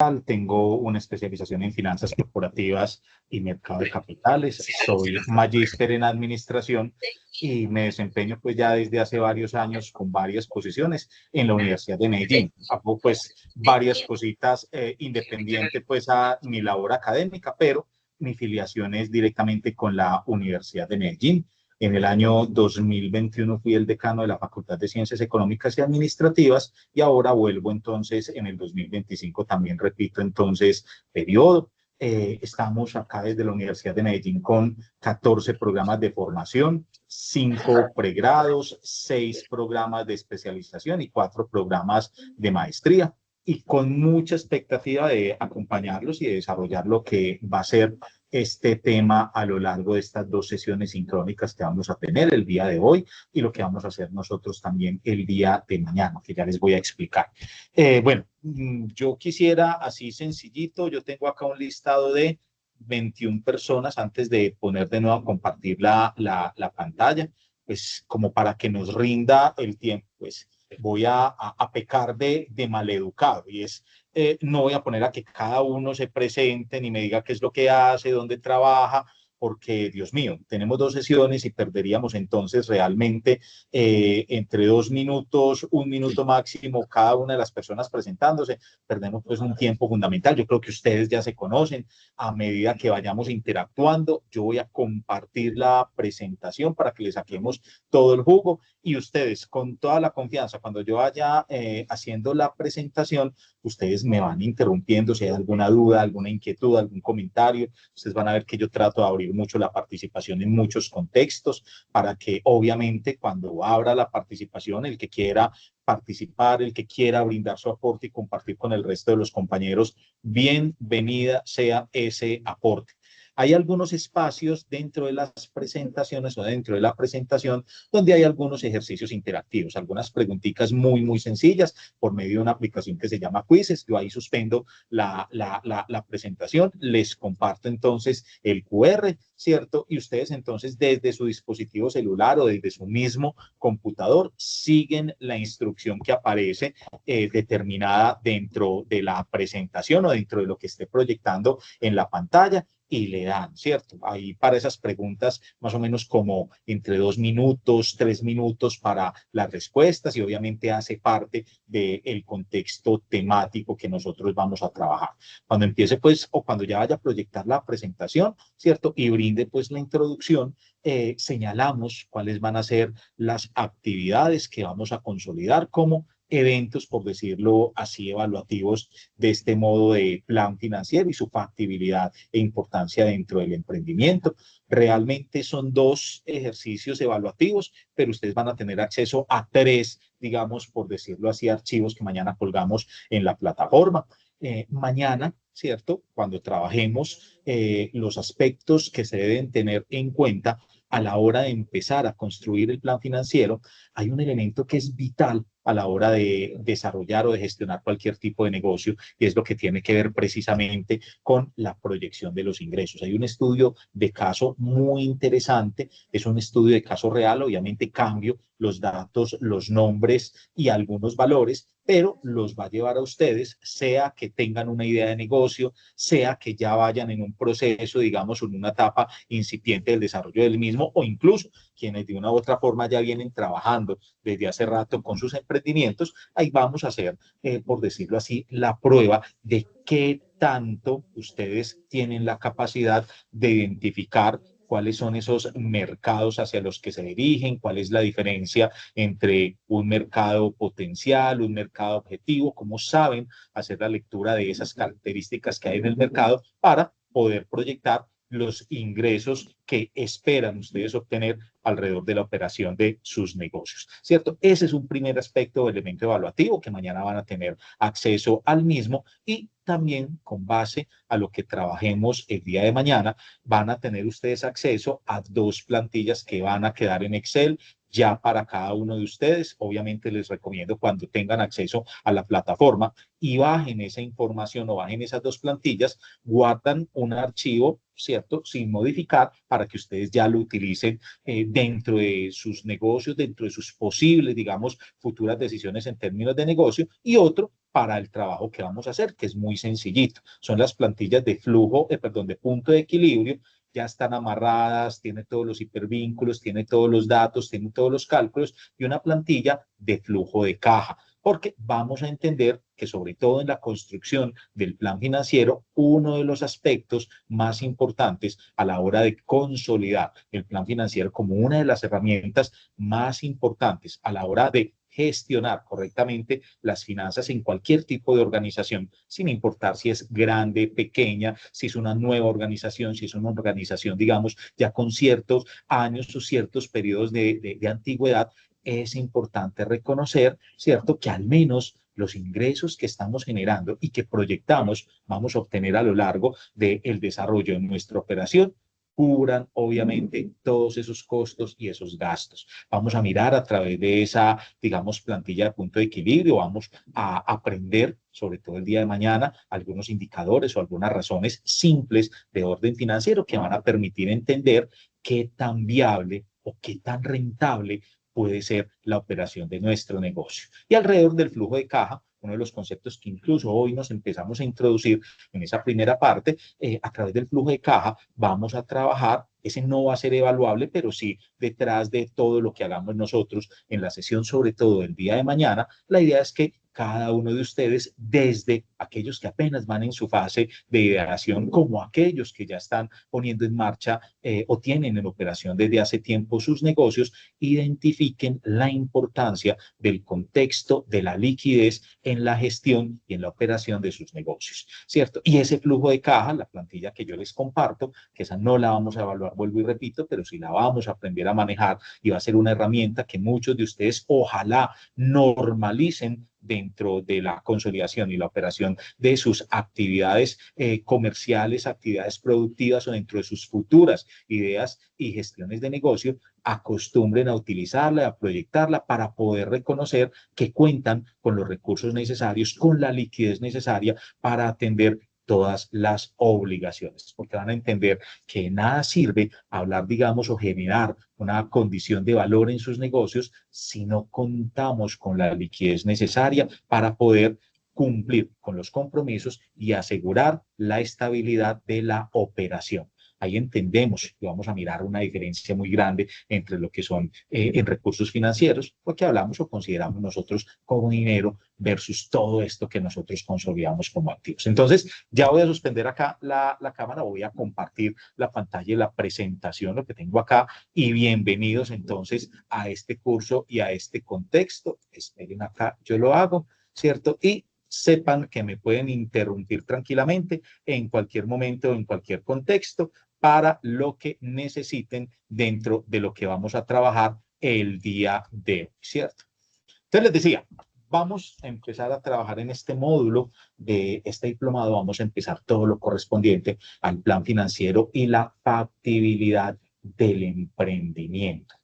Capital, tengo una especialización en finanzas corporativas y mercado de capitales, soy magíster en administración y me desempeño pues ya desde hace varios años con varias posiciones en la Universidad de Medellín. Hago pues varias cositas independiente pues a mi labor académica, pero mi filiación es directamente con la Universidad de Medellín. En el año 2021 fui el decano de la Facultad de Ciencias Económicas y Administrativas y ahora vuelvo entonces en el 2025, también repito entonces periodo. Estamos acá desde la Universidad de Medellín con 14 programas de formación, 5 pregrados, 6 programas de especialización y 4 programas de maestría y con mucha expectativa de acompañarlos y de desarrollar lo que va a ser este tema a lo largo de estas 2 sesiones sincrónicas que vamos a tener el día de hoy y lo que vamos a hacer nosotros también el día de mañana, que ya les voy a explicar. Bueno, yo quisiera así sencillito, yo tengo acá un listado de 21 personas antes de poner de nuevo a compartir la pantalla, pues como para que nos rinda el tiempo, pues voy a pecar de maleducado y es no voy a poner a que cada uno se presente ni me diga qué es lo que hace, dónde trabaja, porque, Dios mío, tenemos 2 sesiones y perderíamos entonces realmente entre 2 minutos, 1 minuto máximo, cada una de las personas presentándose, perdemos pues un tiempo fundamental. Yo creo que ustedes ya se conocen. A medida que vayamos interactuando, yo voy a compartir la presentación para que le saquemos todo el jugo y ustedes con toda la confianza, cuando yo vaya haciendo la presentación, ustedes me van interrumpiendo si hay alguna duda, alguna inquietud, algún comentario. Ustedes van a ver que yo trato de abrir mucho la participación en muchos contextos para que obviamente cuando abra la participación, el que quiera participar, el que quiera brindar su aporte y compartir con el resto de los compañeros, bienvenida sea ese aporte. Hay algunos espacios dentro de las presentaciones o dentro de la presentación donde hay algunos ejercicios interactivos, algunas preguntitas muy sencillas por medio de una aplicación que se llama Quizzes. Yo ahí suspendo la presentación, les comparto entonces el QR, ¿cierto? Y ustedes entonces desde su dispositivo celular o desde su mismo computador siguen la instrucción que aparece determinada dentro de la presentación o dentro de lo que esté proyectando en la pantalla y le dan, ¿cierto? Ahí para esas preguntas, más o menos como entre 2 minutos, 3 minutos para las respuestas y obviamente hace parte del contexto temático que nosotros vamos a trabajar. Cuando empiece, pues, o cuando ya vaya a proyectar la presentación, ¿cierto? Y brinde, pues, la introducción, señalamos cuáles van a ser las actividades que vamos a consolidar como eventos, por decirlo así, evaluativos de este modo de plan financiero y su factibilidad e importancia dentro del emprendimiento. Realmente son 2 ejercicios evaluativos, pero ustedes van a tener acceso a 3, digamos, por decirlo así, archivos que mañana colgamos en la plataforma. Mañana, ¿cierto? Cuando trabajemos los aspectos que se deben tener en cuenta a la hora de empezar a construir el plan financiero, hay un elemento que es vital a la hora de desarrollar o de gestionar cualquier tipo de negocio y es lo que tiene que ver precisamente con la proyección de los ingresos. Hay un estudio de caso muy interesante, es un estudio de caso real, obviamente cambio los datos, los nombres y algunos valores, pero los va a llevar a ustedes, sea que tengan una idea de negocio, sea que ya vayan en un proceso, digamos, en una etapa incipiente del desarrollo del mismo, o incluso quienes de una u otra forma ya vienen trabajando desde hace rato con sus emprendimientos, ahí vamos a hacer, por decirlo así, la prueba de qué tanto ustedes tienen la capacidad de identificar cuáles son esos mercados hacia los que se dirigen, cuál es la diferencia entre un mercado potencial, un mercado objetivo, cómo saben hacer la lectura de esas características que hay en el mercado para poder proyectar los ingresos que esperan ustedes obtener alrededor de la operación de sus negocios, ¿cierto? Ese es un primer aspecto o elemento evaluativo que mañana van a tener acceso al mismo y también con base a lo que trabajemos el día de mañana, van a tener ustedes acceso a 2 plantillas que van a quedar en Excel ya para cada uno de ustedes. Obviamente les recomiendo cuando tengan acceso a la plataforma y bajen esa información o bajen esas 2 plantillas, guardan un archivo ¿cierto? Sin modificar para que ustedes ya lo utilicen dentro de sus negocios, dentro de sus posibles, digamos, futuras decisiones en términos de negocio, y otro para el trabajo que vamos a hacer, que es muy sencillito. Son las plantillas de flujo, perdón, de punto de equilibrio, ya están amarradas, tiene todos los hipervínculos, tiene todos los datos, tiene todos los cálculos y una plantilla de flujo de caja, porque vamos a entender que sobre todo en la construcción del plan financiero, uno de los aspectos más importantes a la hora de consolidar el plan financiero como una de las herramientas más importantes a la hora de gestionar correctamente las finanzas en cualquier tipo de organización, sin importar si es grande, pequeña, si es una nueva organización, si es una organización, digamos, ya con ciertos años o ciertos periodos de antigüedad, es importante reconocer, ¿cierto?, que al menos los ingresos que estamos generando y que proyectamos vamos a obtener a lo largo del desarrollo de nuestra operación cubran obviamente todos esos costos y esos gastos. Vamos a mirar a través de esa, digamos, plantilla de punto de equilibrio, vamos a aprender, sobre todo el día de mañana, algunos indicadores o algunas razones simples de orden financiero que van a permitir entender qué tan viable o qué tan rentable puede ser la operación de nuestro negocio. Y alrededor del flujo de caja, uno de los conceptos que incluso hoy nos empezamos a introducir en esa primera parte, a través del flujo de caja vamos a trabajar, ese no va a ser evaluable, pero sí detrás de todo lo que hagamos nosotros en la sesión, sobre todo el día de mañana, la idea es que cada uno de ustedes, desde aquellos que apenas van en su fase de ideación, como aquellos que ya están poniendo en marcha o tienen en operación desde hace tiempo sus negocios, identifiquen la importancia del contexto de la liquidez en la gestión y en la operación de sus negocios, ¿cierto? Y ese flujo de caja, la plantilla que yo les comparto, que esa no la vamos a evaluar, vuelvo y repito, pero sí la vamos a aprender a manejar y va a ser una herramienta que muchos de ustedes ojalá normalicen dentro de la consolidación y la operación de sus actividades comerciales, actividades productivas o dentro de sus futuras ideas y gestiones de negocio, acostumbren a utilizarla, a proyectarla para poder reconocer que cuentan con los recursos necesarios, con la liquidez necesaria para atender todas las obligaciones, porque van a entender que nada sirve hablar, digamos, o generar una condición de valor en sus negocios si no contamos con la liquidez necesaria para poder cumplir con los compromisos y asegurar la estabilidad de la operación. Ahí entendemos que vamos a mirar una diferencia muy grande entre lo que son en recursos financieros, lo que hablamos o consideramos nosotros como dinero versus todo esto que nosotros consolidamos como activos. Entonces, ya voy a suspender acá la cámara, voy a compartir la pantalla y la presentación, lo que tengo acá, y bienvenidos entonces a este curso y a este contexto. Esperen acá, yo lo hago, ¿cierto? Y sepan que me pueden interrumpir tranquilamente en cualquier momento, en cualquier contexto, para lo que necesiten dentro de lo que vamos a trabajar el día de hoy, ¿cierto? Entonces les decía, vamos a empezar a trabajar en este módulo de este diplomado, vamos a empezar todo lo correspondiente al plan financiero y la factibilidad del emprendimiento.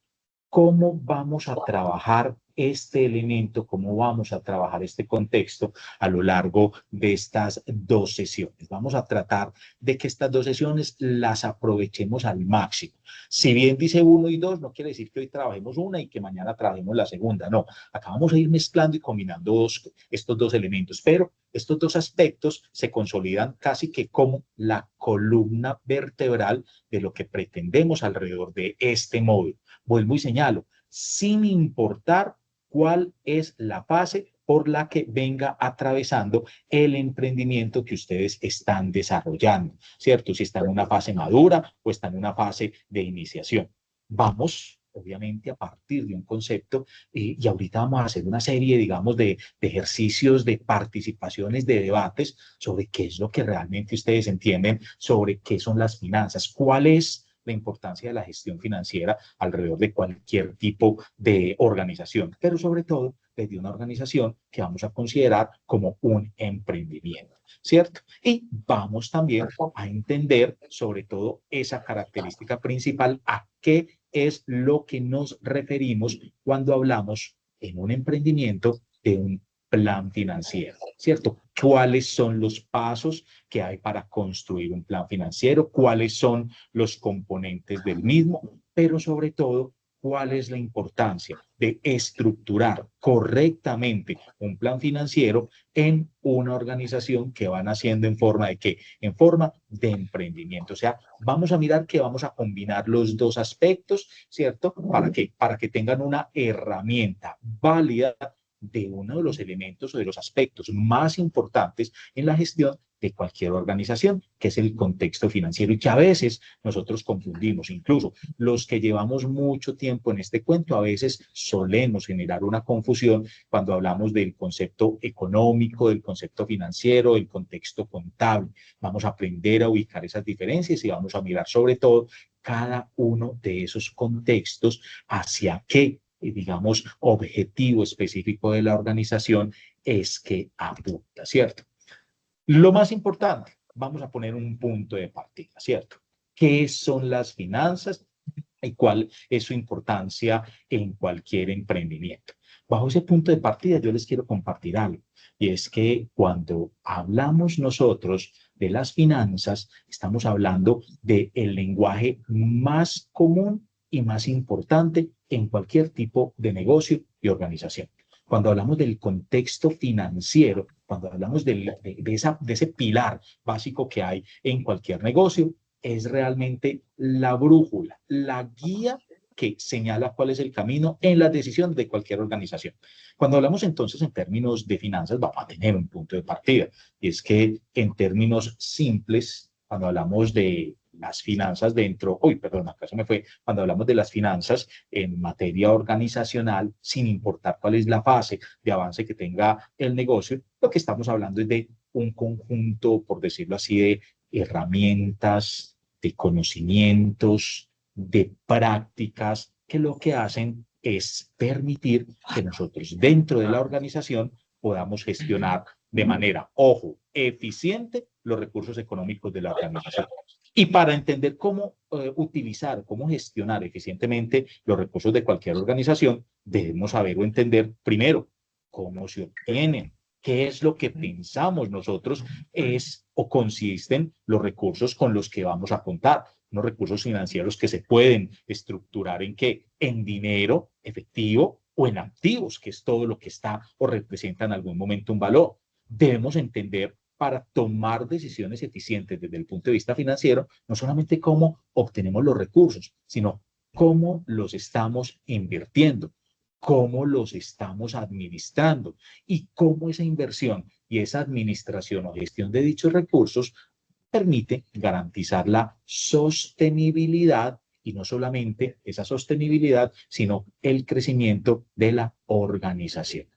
¿Cómo vamos a trabajar este elemento, cómo vamos a trabajar este contexto a lo largo de estas dos sesiones? Vamos a tratar de que estas dos sesiones las aprovechemos al máximo. Si bien dice 1 y 2, no quiere decir que hoy trabajemos una y que mañana trabajemos la segunda, no. Acá vamos a ir mezclando y combinando estos dos elementos, pero estos dos aspectos se consolidan casi que como la columna vertebral de lo que pretendemos alrededor de este módulo. Vuelvo y señalo, sin importar cuál es la fase por la que venga atravesando el emprendimiento que ustedes están desarrollando, ¿cierto? Si está en una fase madura o está en una fase de iniciación. Vamos, obviamente, a partir de un concepto y ahorita vamos a hacer una serie, digamos, de ejercicios, de participaciones, de debates sobre qué es lo que realmente ustedes entienden sobre qué son las finanzas, cuál es la importancia de la gestión financiera alrededor de cualquier tipo de organización, pero sobre todo desde una organización que vamos a considerar como un emprendimiento, ¿cierto? Y vamos también a entender sobre todo esa característica principal, a qué es lo que nos referimos cuando hablamos en un emprendimiento de un plan financiero, ¿cierto? ¿Cuáles son los pasos que hay para construir un plan financiero? ¿Cuáles son los componentes del mismo? Pero sobre todo, ¿cuál es la importancia de estructurar correctamente un plan financiero en una organización que van haciendo en forma de qué? En forma de emprendimiento. O sea, vamos a mirar que vamos a combinar los dos aspectos, ¿cierto? Para que tengan una herramienta válida de uno de los elementos o de los aspectos más importantes en la gestión de cualquier organización, que es el contexto financiero y que a veces nosotros confundimos. Incluso los que llevamos mucho tiempo en este cuento, a veces solemos generar una confusión cuando hablamos del concepto económico, del concepto financiero, del contexto contable. Vamos a aprender a ubicar esas diferencias y vamos a mirar sobre todo cada uno de esos contextos hacia qué, digamos, objetivo específico de la organización es que apunta, ¿cierto? Lo más importante, vamos a poner un punto de partida, ¿cierto? ¿Qué son las finanzas y cuál es su importancia en cualquier emprendimiento? Bajo ese punto de partida yo les quiero compartir algo, y es que cuando hablamos nosotros de las finanzas, estamos hablando del lenguaje más común y más importante en cualquier tipo de negocio y organización. Cuando hablamos del contexto financiero, cuando hablamos de ese pilar básico que hay en cualquier negocio, es realmente la brújula, la guía que señala cuál es el camino en la decisión de cualquier organización. Cuando hablamos entonces en términos de finanzas, vamos a tener un punto de partida, y es que en términos simples, cuando hablamos de las finanzas dentro, perdón, acá se me fue, cuando hablamos de las finanzas en materia organizacional, sin importar cuál es la fase de avance que tenga el negocio, lo que estamos hablando es de un conjunto, por decirlo así, de herramientas, de conocimientos, de prácticas que lo que hacen es permitir que nosotros dentro de la organización podamos gestionar de manera, ojo, eficiente los recursos económicos de la organización. Y para entender cómo utilizar, cómo gestionar eficientemente los recursos de cualquier organización, debemos saber o entender primero cómo se obtienen, qué es lo que pensamos nosotros es o consisten los recursos con los que vamos a contar, unos recursos financieros que se pueden estructurar en qué, en dinero efectivo o en activos, que es todo lo que está o representa en algún momento un valor. Debemos entender para tomar decisiones eficientes desde el punto de vista financiero, no solamente cómo obtenemos los recursos, sino cómo los estamos invirtiendo, cómo los estamos administrando y cómo esa inversión y esa administración o gestión de dichos recursos permite garantizar la sostenibilidad y no solamente esa sostenibilidad, sino el crecimiento de la organización.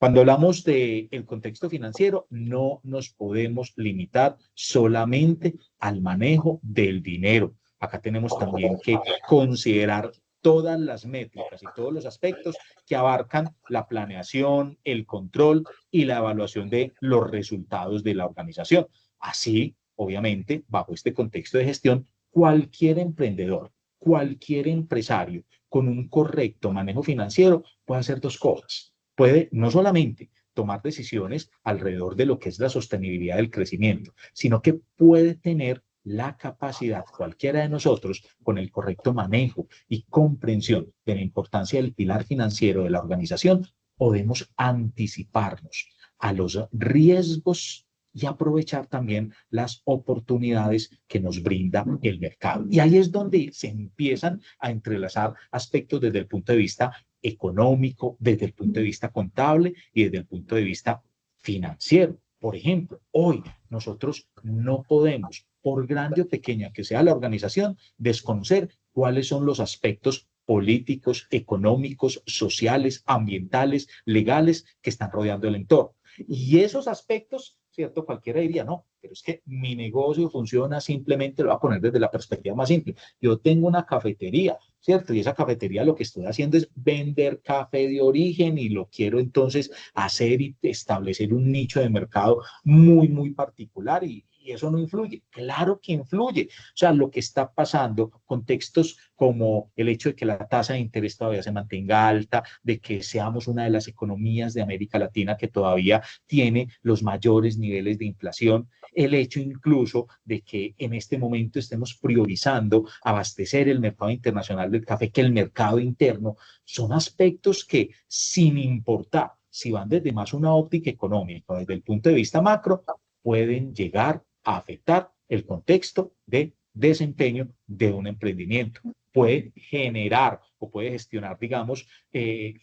Cuando hablamos del contexto financiero, no nos podemos limitar solamente al manejo del dinero. Acá tenemos también que considerar todas las métricas y todos los aspectos que abarcan la planeación, el control y la evaluación de los resultados de la organización. Así, obviamente, bajo este contexto de gestión, cualquier emprendedor, cualquier empresario con un correcto manejo financiero puede hacer dos cosas. Puede no solamente tomar decisiones alrededor de lo que es la sostenibilidad del crecimiento, sino que puede tener la capacidad, cualquiera de nosotros, con el correcto manejo y comprensión de la importancia del pilar financiero de la organización, podemos anticiparnos a los riesgos y aprovechar también las oportunidades que nos brinda el mercado. Y ahí es donde se empiezan a entrelazar aspectos desde el punto de vista económico, desde el punto de vista contable y desde el punto de vista financiero. Por ejemplo, hoy nosotros no podemos, por grande o pequeña que sea la organización, desconocer cuáles son los aspectos políticos, económicos, sociales, ambientales, legales que están rodeando el entorno. Y esos aspectos, ¿cierto? Cualquiera diría, no, pero es que mi negocio funciona simplemente, lo voy a poner desde la perspectiva más simple. Yo tengo una cafetería, ¿cierto? Y esa cafetería lo que estoy haciendo es vender café de origen y lo quiero entonces hacer y establecer un nicho de mercado muy, muy particular y y eso no influye. Claro que influye. O sea, lo que está pasando, contextos como el hecho de que la tasa de interés todavía se mantenga alta, de que seamos una de las economías de América Latina que todavía tiene los mayores niveles de inflación, el hecho incluso de que en este momento estemos priorizando abastecer el mercado internacional del café que el mercado interno, son aspectos que, sin importar si van desde más una óptica económica o desde el punto de vista macro, pueden llegar a afectar el contexto de desempeño de un emprendimiento. Puede generar o puede gestionar, digamos,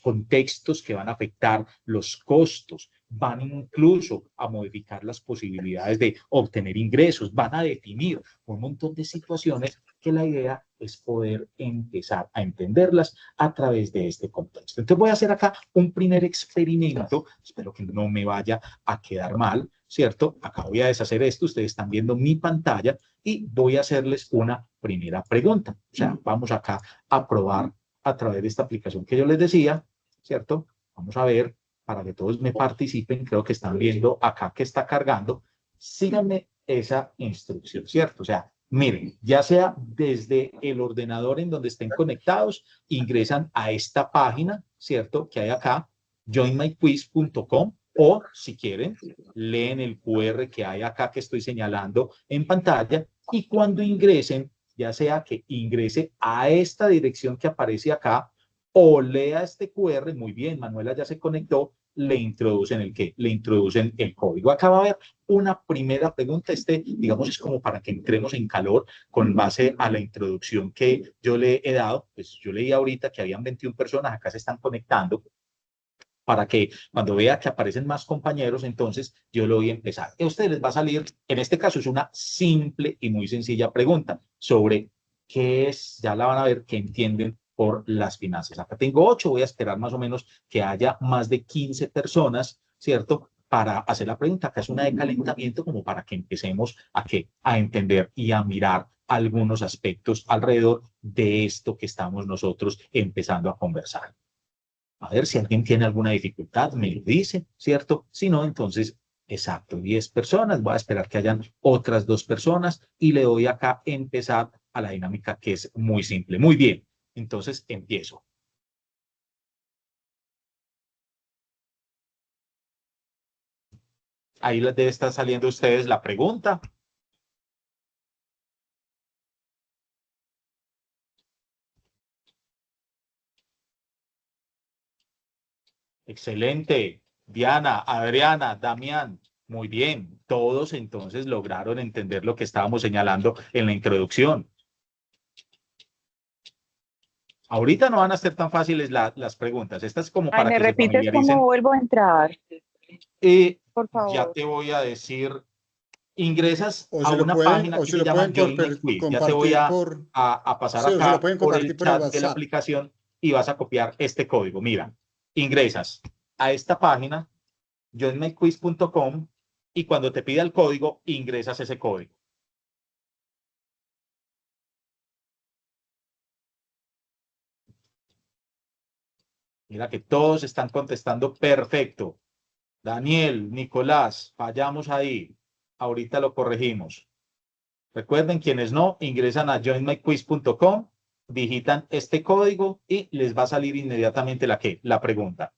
contextos que van a afectar los costos, van incluso a modificar las posibilidades de obtener ingresos, van a definir un montón de situaciones que la idea es poder empezar a entenderlas a través de este contexto. Entonces voy a hacer acá un primer experimento, espero que no me vaya a quedar mal, ¿cierto? Acá voy a deshacer esto, ustedes están viendo mi pantalla y voy a hacerles una primera pregunta. O sea, vamos acá a probar a través de esta aplicación que yo les decía, ¿cierto? Vamos a ver, para que todos me participen, creo que están viendo acá que está cargando, síganme esa instrucción, ¿cierto? O sea, miren, ya sea desde el ordenador en donde estén conectados, ingresan a esta página, ¿cierto? Que hay acá, joinmyquiz.com, o si quieren, leen el QR que hay acá que estoy señalando en pantalla y cuando ingresen, ya sea que ingrese a esta dirección que aparece acá o lea este QR, muy bien, Manuela ya se conectó, le introducen el qué, le introducen el código. Acá va a haber una primera pregunta, digamos, es como para que entremos en calor con base a la introducción que yo le he dado, pues yo leí ahorita que habían 21 personas, acá se están conectando, para que cuando vea que aparecen más compañeros, entonces yo lo voy a empezar. A ustedes les va a salir, en este caso es una simple y muy sencilla pregunta sobre qué es, ya la van a ver, qué entienden por las finanzas. Acá tengo 8, voy a esperar más o menos que haya más de 15 personas, ¿cierto? Para hacer la pregunta. Acá es una de calentamiento como para que empecemos a entender y a mirar algunos aspectos alrededor de esto que estamos nosotros empezando a conversar. A ver si alguien tiene alguna dificultad, me lo dice, ¿cierto? Si no, entonces, exacto, 10 personas. Voy a esperar que hayan otras 2 personas y le doy acá empezar a la dinámica que es muy simple. Muy bien, entonces empiezo. Ahí les debe estar saliendo a ustedes la pregunta. Excelente. Diana, Adriana, Damián, muy bien. Todos entonces lograron entender lo que estábamos señalando en la introducción. Ahorita no van a ser tan fáciles las preguntas. Esta es como Ay, para ¿me que se repites cómo familiaricen. vuelvo a entrar? Por Ya favor. te voy a decir, ingresas O a si lo una pueden, página o que si se lo llama pueden Join My Quiz. Ya te voy compartir por, a pasar sí, o si lo acá pueden por compartir el por el chat de la WhatsApp. aplicación y vas a copiar este código. Mira, ingresas a esta página, joinmyquiz.com, y cuando te pida el código, ingresas ese código. Mira que todos están contestando perfecto. Daniel, Nicolás, fallamos ahí. Ahorita lo corregimos. Recuerden, quienes no, ingresan a joinmyquiz.com, digitan este código y les va a salir inmediatamente la pregunta.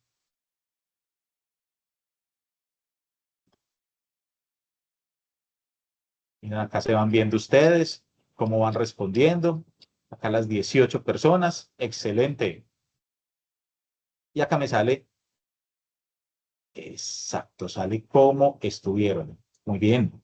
Miren, acá se van viendo ustedes cómo van respondiendo. Acá las 18 personas. Excelente. Y acá me sale, exacto, sale cómo estuvieron. Muy bien.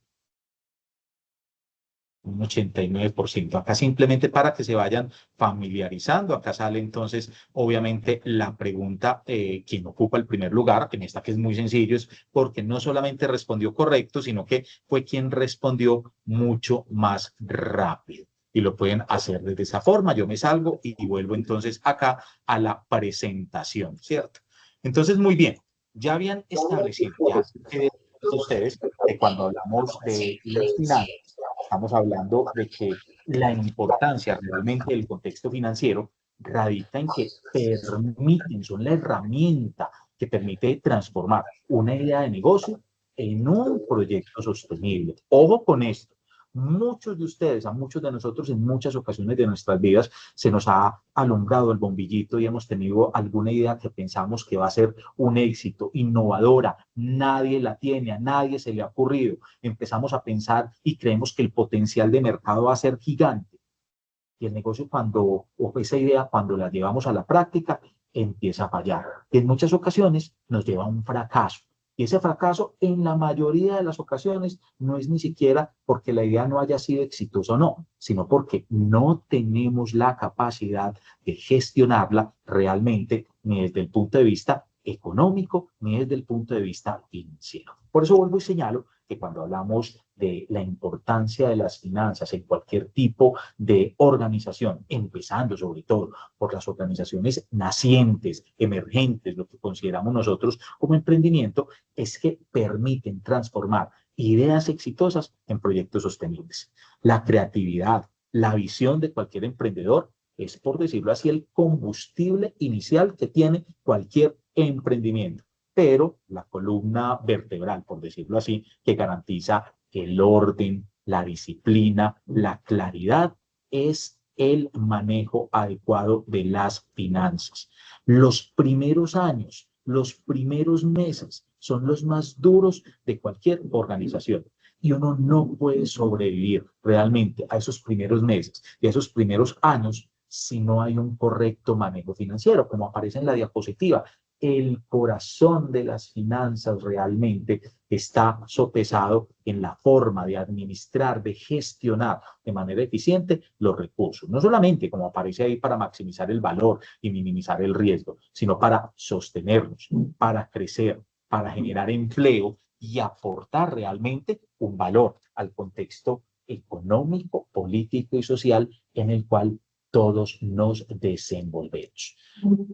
Un 89%. Acá simplemente para que se vayan familiarizando. Acá sale entonces, obviamente, la pregunta, ¿quién ocupa el primer lugar? En esta que es muy sencillo, es porque no solamente respondió correcto, sino que fue quien respondió mucho más rápido. Y lo pueden hacer de esa forma. Yo me salgo y vuelvo entonces acá a la presentación, ¿cierto? Entonces, muy bien. Ya habían establecido, ya ustedes, que cuando hablamos de las finanzas, estamos hablando de que la importancia realmente del contexto financiero radica en que permiten, son la herramienta que permite transformar una idea de negocio en un proyecto sostenible. Ojo con esto. Muchos de ustedes, a muchos de nosotros en muchas ocasiones de nuestras vidas se nos ha alumbrado el bombillito y hemos tenido alguna idea que pensamos que va a ser un éxito, innovadora, nadie la tiene, a nadie se le ha ocurrido. Empezamos a pensar y creemos que el potencial de mercado va a ser gigante. Y el negocio o esa idea cuando la llevamos a la práctica, empieza a fallar. Y en muchas ocasiones nos lleva a un fracaso. Y ese fracaso, en la mayoría de las ocasiones, no es ni siquiera porque la idea no haya sido exitosa o no, sino porque no tenemos la capacidad de gestionarla realmente, ni desde el punto de vista económico, ni desde el punto de vista financiero. Por eso vuelvo y señalo que cuando hablamos de la importancia de las finanzas en cualquier tipo de organización, empezando sobre todo por las organizaciones nacientes, emergentes, lo que consideramos nosotros como emprendimiento, es que permiten transformar ideas exitosas en proyectos sostenibles. La creatividad, la visión de cualquier emprendedor es, por decirlo así, el combustible inicial que tiene cualquier emprendimiento. Pero la columna vertebral, por decirlo así, que garantiza el orden, la disciplina, la claridad, es el manejo adecuado de las finanzas. Los primeros años, los primeros meses son los más duros de cualquier organización. Y uno no puede sobrevivir realmente a esos primeros meses y a esos primeros años si no hay un correcto manejo financiero, como aparece en la diapositiva. El corazón de las finanzas realmente está sopesado en la forma de administrar, de gestionar de manera eficiente los recursos. No solamente, como aparece ahí, para maximizar el valor y minimizar el riesgo, sino para sostenerlos, para crecer, para generar empleo y aportar realmente un valor al contexto económico, político y social en el cual todos nos desenvolvemos.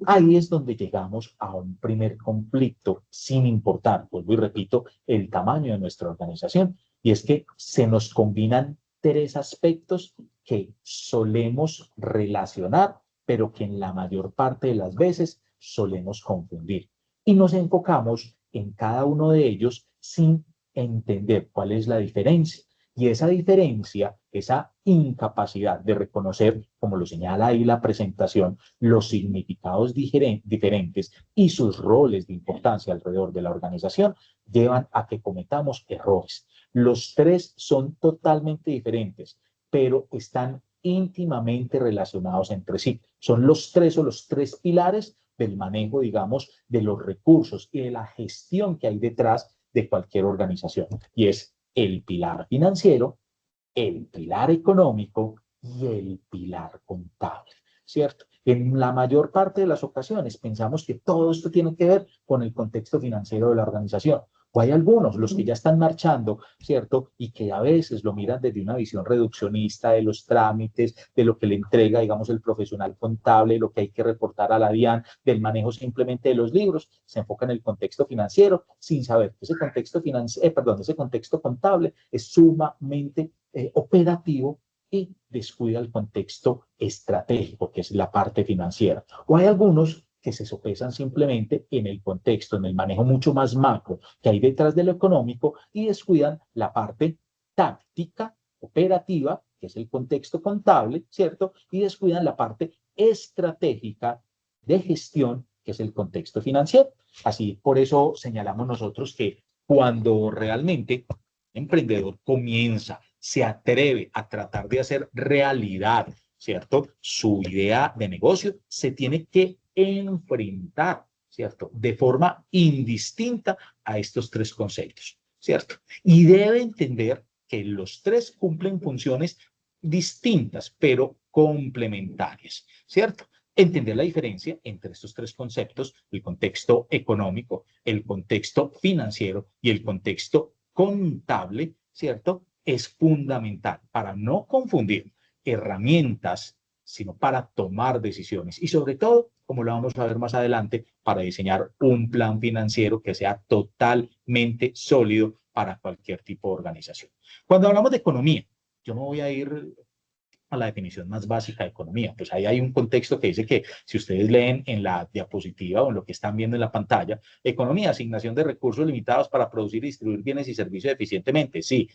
Ahí es donde llegamos a un primer conflicto, sin importar, vuelvo y repito, el tamaño de nuestra organización, y es que se nos combinan tres aspectos que solemos relacionar, pero que en la mayor parte de las veces solemos confundir. Y nos enfocamos en cada uno de ellos sin entender cuál es la diferencia. Y esa diferencia, esa incapacidad de reconocer, como lo señala ahí la presentación, los significados diferentes y sus roles de importancia alrededor de la organización, llevan a que cometamos errores. Los tres son totalmente diferentes, pero están íntimamente relacionados entre sí. Son los tres o los tres pilares del manejo, digamos, de los recursos y de la gestión que hay detrás de cualquier organización. Y es el pilar financiero, el pilar económico y el pilar contable, ¿cierto? En la mayor parte de las ocasiones pensamos que todo esto tiene que ver con el contexto financiero de la organización. O hay algunos, los que ya están marchando, ¿cierto? Y que a veces lo miran desde una visión reduccionista de los trámites, de lo que le entrega, digamos, el profesional contable, lo que hay que reportar a la DIAN, del manejo simplemente de los libros, se enfoca en el contexto financiero, sin saber que ese contexto ese contexto contable es sumamente operativo y descuida el contexto estratégico, que es la parte financiera. O hay algunos que se sopesan simplemente en el contexto, en el manejo mucho más macro que hay detrás de lo económico y descuidan la parte táctica, operativa, que es el contexto contable, ¿cierto? Y descuidan la parte estratégica de gestión, que es el contexto financiero. Así, por eso señalamos nosotros que cuando realmente un emprendedor comienza, se atreve a tratar de hacer realidad, ¿cierto? Su idea de negocio, se tiene que enfrentar, ¿cierto? De forma indistinta a estos tres conceptos, ¿cierto? Y debe entender que los tres cumplen funciones distintas, pero complementarias, ¿cierto? Entender la diferencia entre estos tres conceptos, el contexto económico, el contexto financiero y el contexto contable, ¿cierto? Es fundamental para no confundir herramientas, sino para tomar decisiones y sobre todo, como lo vamos a ver más adelante, para diseñar un plan financiero que sea totalmente sólido para cualquier tipo de organización. Cuando hablamos de economía, yo me voy a ir a la definición más básica de economía. Pues ahí hay un contexto que dice que, si ustedes leen en la diapositiva o en lo que están viendo en la pantalla, economía, asignación de recursos limitados para producir y distribuir bienes y servicios eficientemente. Sí,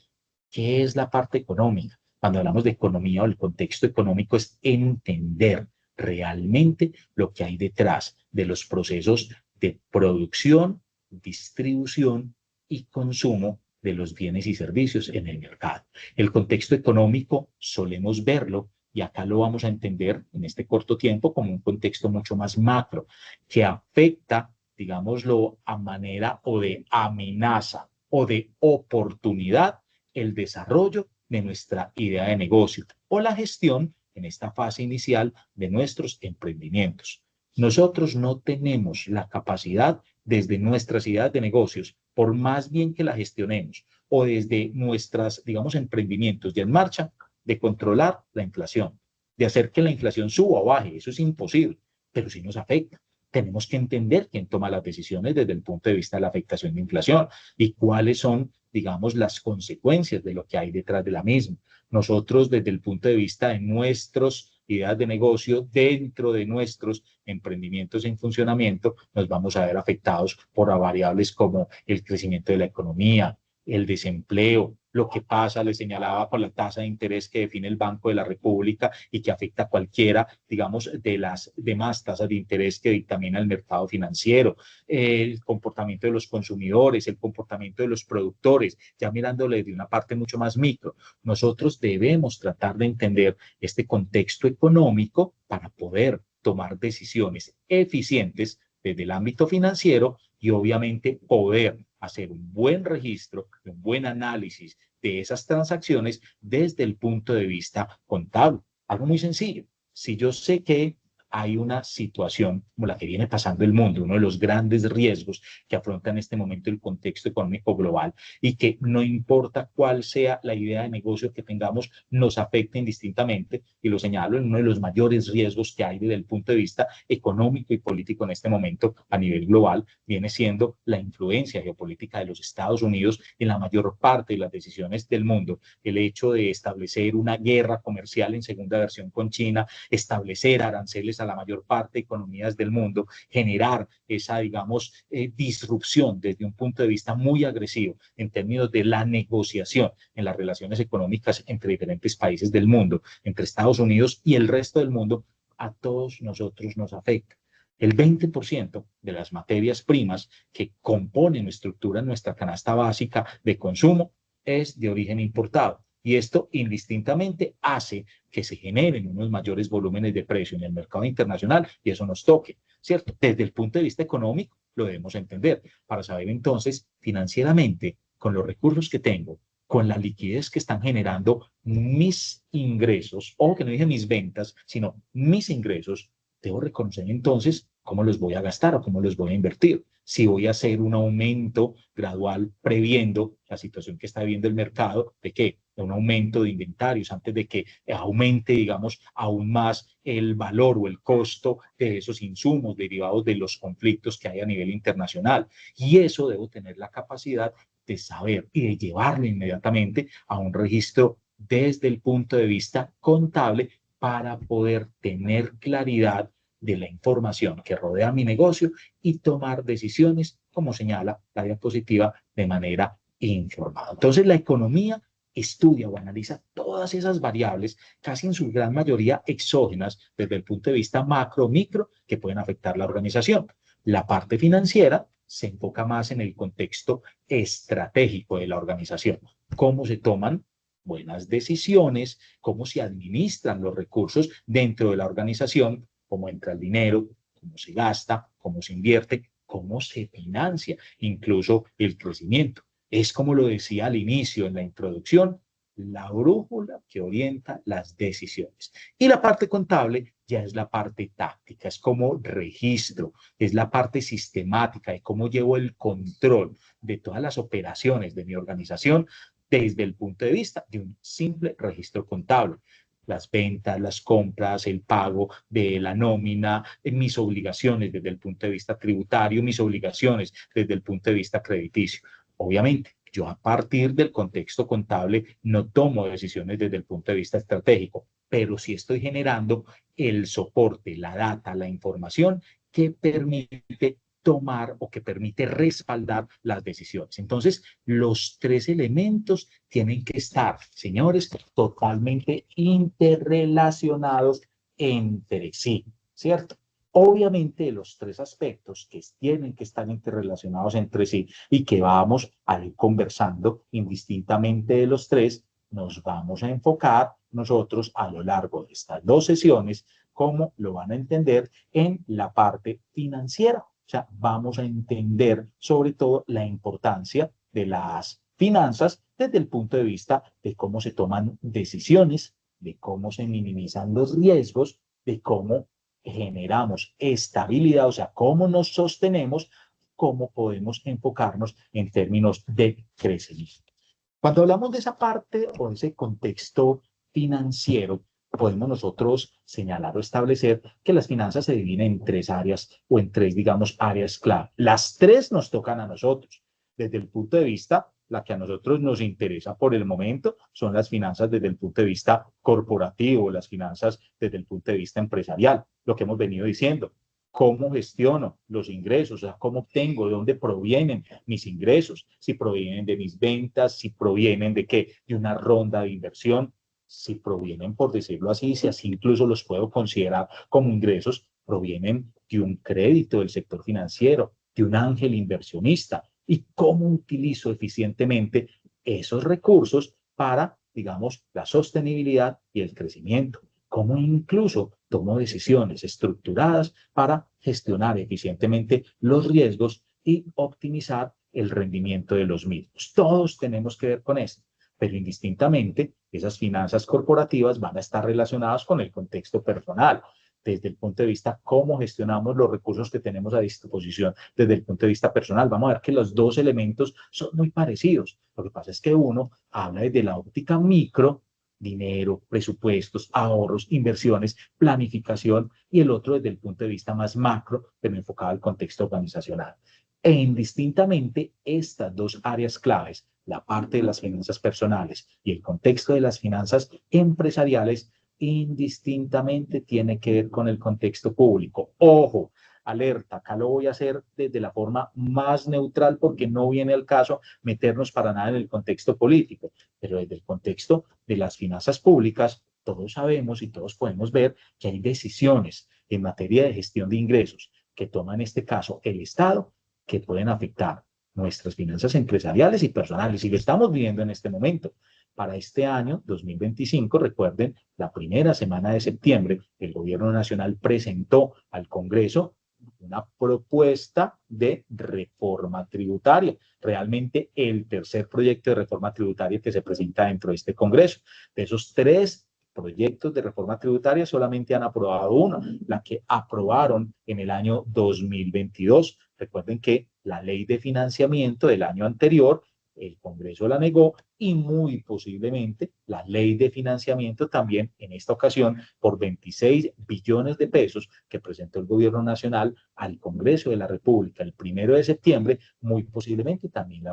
¿qué es la parte económica? Cuando hablamos de economía o el contexto económico es entender realmente lo que hay detrás de los procesos de producción, distribución y consumo de los bienes y servicios en el mercado. El contexto económico solemos verlo, y acá lo vamos a entender en este corto tiempo, como un contexto mucho más macro, que afecta, digámoslo, a manera o de amenaza o de oportunidad el desarrollo de nuestra idea de negocio o la gestión en esta fase inicial de nuestros emprendimientos. Nosotros no tenemos la capacidad desde nuestras ideas de negocios, por más bien que la gestionemos, o desde nuestras, digamos, emprendimientos ya en marcha, de controlar la inflación, de hacer que la inflación suba o baje. Eso es imposible, pero sí nos afecta. Tenemos que entender quién toma las decisiones desde el punto de vista de la afectación de inflación y cuáles son, digamos, las consecuencias de lo que hay detrás de la misma. Nosotros, desde el punto de vista de nuestras ideas de negocio, dentro de nuestros emprendimientos en funcionamiento, nos vamos a ver afectados por variables como el crecimiento de la economía, el desempleo, lo que pasa, le señalaba, por la tasa de interés que define el Banco de la República y que afecta a cualquiera, digamos, de las demás tasas de interés que dictamina el mercado financiero, el comportamiento de los consumidores, el comportamiento de los productores, ya mirándole de una parte mucho más micro. Nosotros debemos tratar de entender este contexto económico para poder tomar decisiones eficientes desde el ámbito financiero y obviamente poder hacer un buen registro, un buen análisis de esas transacciones desde el punto de vista contable. Algo muy sencillo. Si yo sé que hay una situación como la que viene pasando el mundo, uno de los grandes riesgos que afronta en este momento el contexto económico global, y que no importa cuál sea la idea de negocio que tengamos, nos afecta indistintamente, y lo señalo en uno de los mayores riesgos que hay desde el punto de vista económico y político en este momento a nivel global, viene siendo la influencia geopolítica de los Estados Unidos en la mayor parte de las decisiones del mundo. El hecho de establecer una guerra comercial en segunda versión con China, establecer aranceles a la mayor parte de economías del mundo, generar esa, digamos, disrupción desde un punto de vista muy agresivo en términos de la negociación en las relaciones económicas entre diferentes países del mundo, entre Estados Unidos y el resto del mundo, a todos nosotros nos afecta. El 20% de las materias primas que componen o estructuran nuestra canasta básica de consumo es de origen importado. Y esto indistintamente hace que se generen unos mayores volúmenes de precio en el mercado internacional, y eso nos toque, ¿cierto? Desde el punto de vista económico lo debemos entender para saber entonces financieramente, con los recursos que tengo, con la liquidez que están generando mis ingresos, o que no dije mis ventas, sino mis ingresos, debo reconocer entonces cómo los voy a gastar o cómo los voy a invertir. Si voy a hacer un aumento gradual previendo la situación que está viviendo el mercado, ¿de qué? De un aumento de inventarios antes de que aumente, digamos, aún más el valor o el costo de esos insumos derivados de los conflictos que hay a nivel internacional. Y eso debo tener la capacidad de saber y de llevarlo inmediatamente a un registro desde el punto de vista contable para poder tener claridad de la información que rodea mi negocio y tomar decisiones, como señala la diapositiva, de manera informada. Entonces, la economía estudia o analiza todas esas variables, casi en su gran mayoría exógenas, desde el punto de vista macro, micro, que pueden afectar la organización. La parte financiera se enfoca más en el contexto estratégico de la organización, cómo se toman buenas decisiones, cómo se administran los recursos dentro de la organización, cómo entra el dinero, cómo se gasta, cómo se invierte, cómo se financia, incluso el crecimiento. Es como lo decía al inicio en la introducción, la brújula que orienta las decisiones. Y la parte contable ya es la parte táctica, es como registro, es la parte sistemática de cómo llevo el control de todas las operaciones de mi organización desde el punto de vista de un simple registro contable. Las ventas, las compras, el pago de la nómina, mis obligaciones desde el punto de vista tributario, mis obligaciones desde el punto de vista crediticio. Obviamente, yo a partir del contexto contable no tomo decisiones desde el punto de vista estratégico, pero sí estoy generando el soporte, la data, la información que permite tomar o que permite respaldar las decisiones. Entonces, los tres elementos tienen que estar, señores, totalmente interrelacionados entre sí, ¿cierto? Obviamente, los tres aspectos que tienen que estar interrelacionados entre sí y que vamos a ir conversando indistintamente de los tres, nos vamos a enfocar nosotros a lo largo de estas dos sesiones, cómo lo van a entender en la parte financiera. O sea, vamos a entender sobre todo la importancia de las finanzas desde el punto de vista de cómo se toman decisiones, de cómo se minimizan los riesgos, de cómo generamos estabilidad, o sea, cómo nos sostenemos, cómo podemos enfocarnos en términos de crecimiento. Cuando hablamos de esa parte o de ese contexto financiero, podemos nosotros señalar o establecer que las finanzas se dividen en tres áreas o en tres, digamos, áreas clave. Las tres nos tocan a nosotros. Desde el punto de vista, la que a nosotros nos interesa por el momento son las finanzas desde el punto de vista corporativo, las finanzas desde el punto de vista empresarial, lo que hemos venido diciendo. ¿Cómo gestiono los ingresos? O sea, ¿cómo obtengo? ¿De dónde provienen mis ingresos? Si provienen de mis ventas, si provienen de qué? De una ronda de inversión, si provienen, por decirlo así, si así incluso los puedo considerar como ingresos, provienen de un crédito del sector financiero, de un ángel inversionista. ¿Y cómo utilizo eficientemente esos recursos para, digamos, la sostenibilidad y el crecimiento? ¿Cómo incluso tomo decisiones estructuradas para gestionar eficientemente los riesgos y optimizar el rendimiento de los mismos? Todos tenemos que ver con esto, pero indistintamente esas finanzas corporativas van a estar relacionadas con el contexto personal, desde el punto de vista cómo gestionamos los recursos que tenemos a disposición desde el punto de vista personal. Vamos a ver que los dos elementos son muy parecidos. Lo que pasa es que uno habla desde la óptica micro, dinero, presupuestos, ahorros, inversiones, planificación, y el otro desde el punto de vista más macro, pero enfocado al contexto organizacional. E indistintamente, estas dos áreas claves, la parte de las finanzas personales y el contexto de las finanzas empresariales, indistintamente tiene que ver con el contexto público. Ojo, alerta, acá lo voy a hacer desde la forma más neutral porque no viene al caso meternos para nada en el contexto político, pero desde el contexto de las finanzas públicas, todos sabemos y todos podemos ver que hay decisiones en materia de gestión de ingresos que toma en este caso el Estado que pueden afectar nuestras finanzas empresariales y personales, y lo estamos viviendo en este momento. Para este año 2025, recuerden, la primera semana de septiembre, el Gobierno Nacional presentó al Congreso una propuesta de reforma tributaria, realmente el tercer proyecto de reforma tributaria que se presenta dentro de este Congreso. De esos tres proyectos de reforma tributaria solamente han aprobado uno, la que aprobaron en el año 2022. Recuerden que la ley de financiamiento del año anterior, el Congreso la negó, y muy posiblemente la ley de financiamiento también en esta ocasión por 26 billones de pesos que presentó el gobierno nacional al Congreso de la República el 1 de septiembre, muy posiblemente también la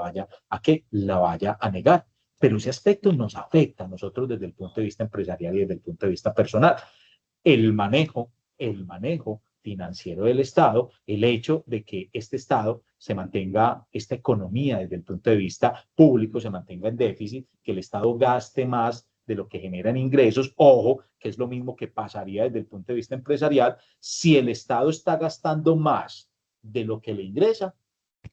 vaya a negar. Pero ese aspecto nos afecta a nosotros desde el punto de vista empresarial y desde el punto de vista personal. El manejo financiero del Estado, el hecho de que este Estado se mantenga, esta economía desde el punto de vista público se mantenga en déficit, que el Estado gaste más de lo que generan ingresos, ojo, que es lo mismo que pasaría desde el punto de vista empresarial, si el Estado está gastando más de lo que le ingresa,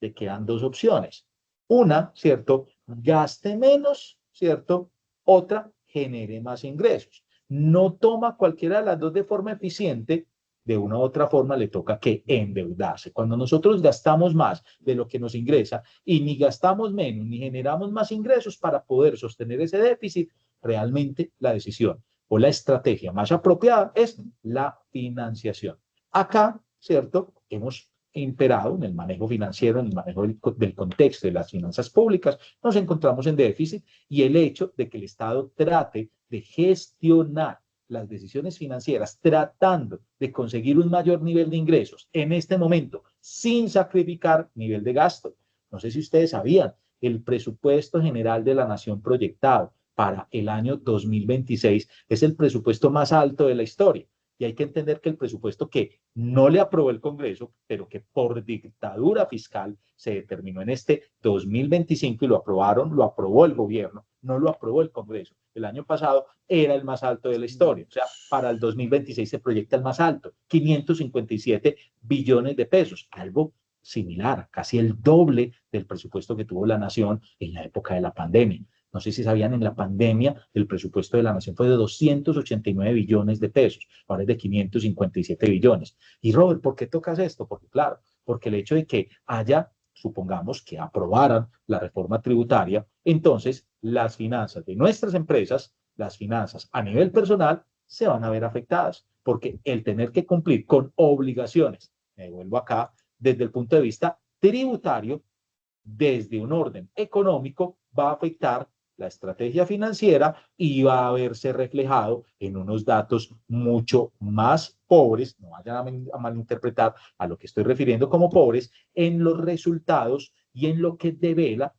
le quedan dos opciones. Una, ¿cierto? Gaste menos, ¿cierto? Otra, genere más ingresos. No toma cualquiera de las dos de forma eficiente, de una u otra forma le toca que endeudarse. Cuando nosotros gastamos más de lo que nos ingresa y ni gastamos menos ni generamos más ingresos para poder sostener ese déficit, realmente la decisión o la estrategia más apropiada es la financiación. Acá, ¿cierto? Hemos imperado en el manejo financiero, en el manejo del contexto de las finanzas públicas, nos encontramos en déficit, y el hecho de que el Estado trate de gestionar las decisiones financieras tratando de conseguir un mayor nivel de ingresos en este momento sin sacrificar nivel de gasto. No sé si ustedes sabían, el presupuesto general de la nación proyectado para el año 2026 es el presupuesto más alto de la historia. Y hay que entender que el presupuesto que no le aprobó el Congreso, pero que por dictadura fiscal se determinó en este 2025 y lo aprobó el gobierno, no lo aprobó el Congreso. El año pasado era el más alto de la historia. O sea, para el 2026 se proyecta el más alto, 557 billones de pesos, algo similar, casi el doble del presupuesto que tuvo la nación en la época de la pandemia. No sé si sabían, en la pandemia el presupuesto de la nación fue de 289 billones de pesos, ahora es de 557 billones. Y Robert, ¿por qué tocas esto? Porque claro, porque el hecho de que haya, supongamos que aprobaran la reforma tributaria, entonces las finanzas de nuestras empresas, las finanzas a nivel personal, se van a ver afectadas, porque el tener que cumplir con obligaciones, me devuelvo acá, desde el punto de vista tributario, desde un orden económico, va a afectar la estrategia financiera y va a verse reflejado en unos datos mucho más pobres, no vayan a malinterpretar a lo que estoy refiriendo como pobres, en los resultados y en lo que devela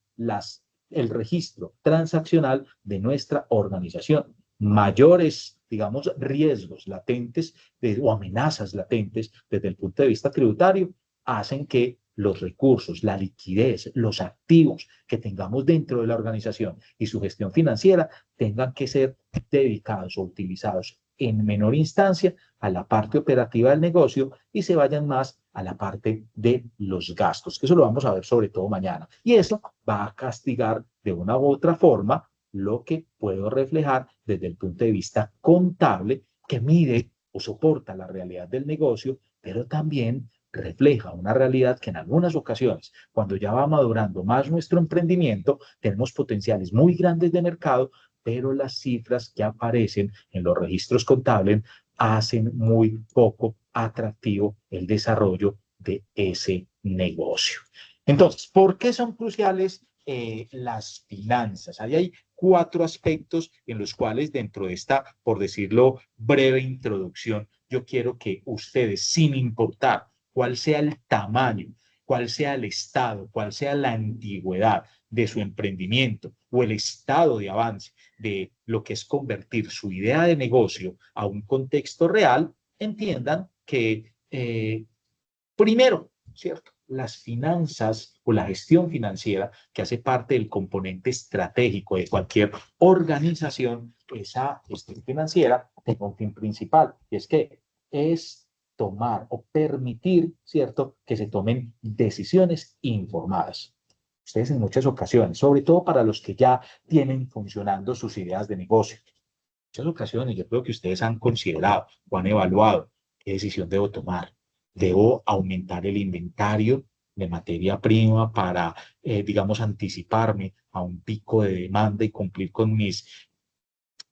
el registro transaccional de nuestra organización. Mayores, digamos, riesgos latentes o amenazas latentes desde el punto de vista tributario hacen que los recursos, la liquidez, los activos que tengamos dentro de la organización y su gestión financiera tengan que ser dedicados o utilizados en menor instancia a la parte operativa del negocio y se vayan más a la parte de los gastos, que eso lo vamos a ver sobre todo mañana. Y eso va a castigar de una u otra forma lo que puedo reflejar desde el punto de vista contable, que mide o soporta la realidad del negocio, pero también refleja una realidad que en algunas ocasiones, cuando ya va madurando más nuestro emprendimiento, tenemos potenciales muy grandes de mercado, pero las cifras que aparecen en los registros contables hacen muy poco atractivo el desarrollo de ese negocio. Entonces, ¿por qué son cruciales las finanzas? Ahí hay cuatro aspectos en los cuales dentro de esta, por decirlo, breve introducción, yo quiero que ustedes, sin importar cuál sea el tamaño, cuál sea el estado, cuál sea la antigüedad de su emprendimiento o el estado de avance de lo que es convertir su idea de negocio a un contexto real, entiendan que primero, ¿cierto? Las finanzas o la gestión financiera, que hace parte del componente estratégico de cualquier organización, esa gestión financiera tiene un fin principal, y es que es tomar o permitir, ¿cierto?, que se tomen decisiones informadas. Ustedes en muchas ocasiones, sobre todo para los que ya tienen funcionando sus ideas de negocio, en muchas ocasiones yo creo que ustedes han considerado o han evaluado qué decisión debo tomar. Debo aumentar el inventario de materia prima para, digamos, anticiparme a un pico de demanda y cumplir con